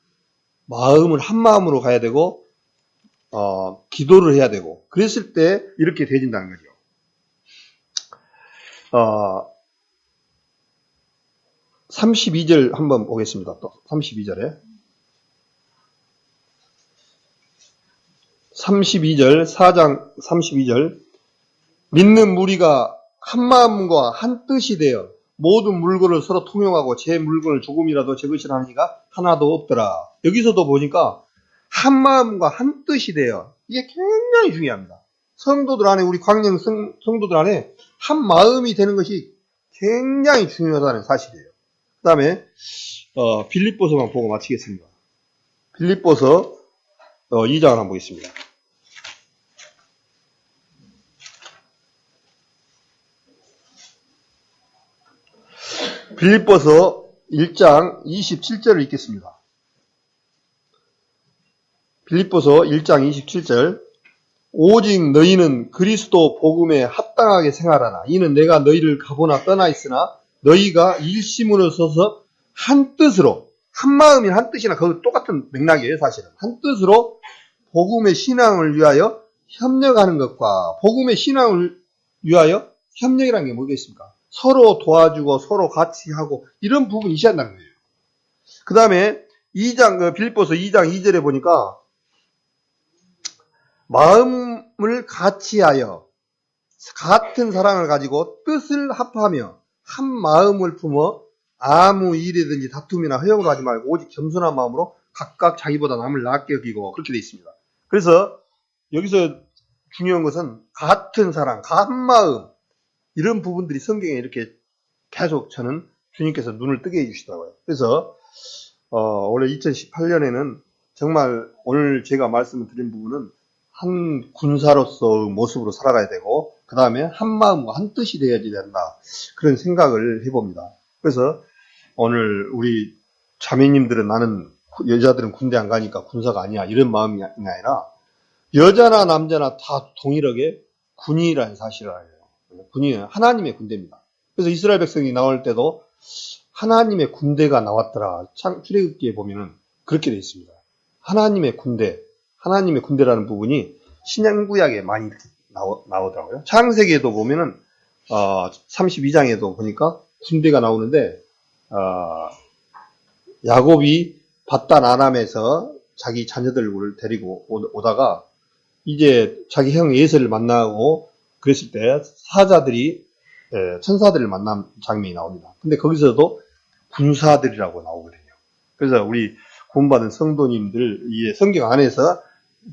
마음을 한 마음으로 가야 되고 기도를 해야 되고 그랬을 때 이렇게 되진다는 거죠. 32절 한번 보겠습니다. 또 32절에 32절 4장 32절 믿는 무리가 한 마음과 한 뜻이 되어 모든 물건을 서로 통용하고 제 물건을 조금이라도 제 것이라 하니가 하나도 없더라. 여기서도 보니까 한 마음과 한 뜻이 되어 이게 굉장히 중요합니다. 성도들 안에 우리 광명 성도들 안에 한 마음이 되는 것이 굉장히 중요하다는 사실이에요. 그 다음에 빌립보서만 보고 마치겠습니다. 빌립보서 2장을 한번 보겠습니다. 빌립보서 1장 27절을 읽겠습니다. 빌립보서 1장 27절 오직 너희는 그리스도 복음에 합당하게 생활하나 이는 내가 너희를 가보나 떠나 있으나 너희가 일심으로 서서 한 뜻으로 한 마음이 한 뜻이나 그거 똑같은 맥락이에요. 사실은 한 뜻으로 복음의 신앙을 위하여 협력하는 것과 복음의 신앙을 위하여 협력이라는 게 뭐겠습니까? 서로 도와주고 서로 같이 하고 이런 부분이 있어야 한다는 거예요. 그 다음에 빌립보서 2장 2절에 보니까 마음을 같이하여 같은 사랑을 가지고 뜻을 합하며 한 마음을 품어 아무 일이든지 다툼이나 허영으로 하지 말고 오직 겸손한 마음으로 각각 자기보다 남을 낫게 여기고 그렇게 되어 있습니다. 그래서 여기서 중요한 것은 같은 사랑, 같은 마음, 이런 부분들이 성경에 이렇게 계속 저는 주님께서 눈을 뜨게 해주시더라고요. 그래서 올해 2018년에는 정말 오늘 제가 말씀을 드린 부분은 한 군사로서의 모습으로 살아가야 되고, 그 다음에 한 마음과 한 뜻이 되어야 된다, 그런 생각을 해봅니다. 그래서 오늘 우리 자매님들은, 나는 여자들은 군대 안 가니까 군사가 아니야, 이런 마음이 아니라 여자나 남자나 다 동일하게 군인이라는 사실을 알아요. 군인은 하나님의 군대입니다. 그래서 이스라엘 백성이 나올 때도 하나님의 군대가 나왔더라. 출애굽기에 보면은 그렇게 되어 있습니다. 하나님의 군대, 하나님의 군대라는 부분이 신약구약에 많이 나오더라고요. 창세기에도 보면은 32장에도 보니까 군대가 나오는데, 야곱이 바단 아람에서 자기 자녀들을 데리고 오다가 이제 자기 형 에서를 만나고 그랬을 때 사자들이 천사들을 만난 장면이 나옵니다. 근데 거기서도 군사들이라고 나오거든요. 그래서 우리 구원받은 성도님들, 이 성경 안에서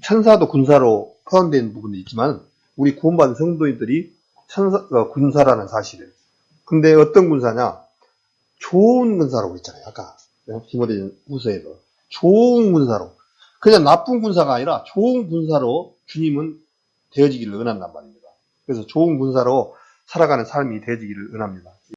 천사도 군사로 포함된 부분도 있지만 우리 구원받은 성도님들이 군사라는 사실을. 근데 어떤 군사냐? 좋은 군사라고 했잖아요. 아까 디모데 후서에도 좋은 군사로, 그냥 나쁜 군사가 아니라 좋은 군사로 주님은 되어지기를 원한단 말입니다. 그래서 좋은 군사로 살아가는 삶이 되어지기를 원합니다.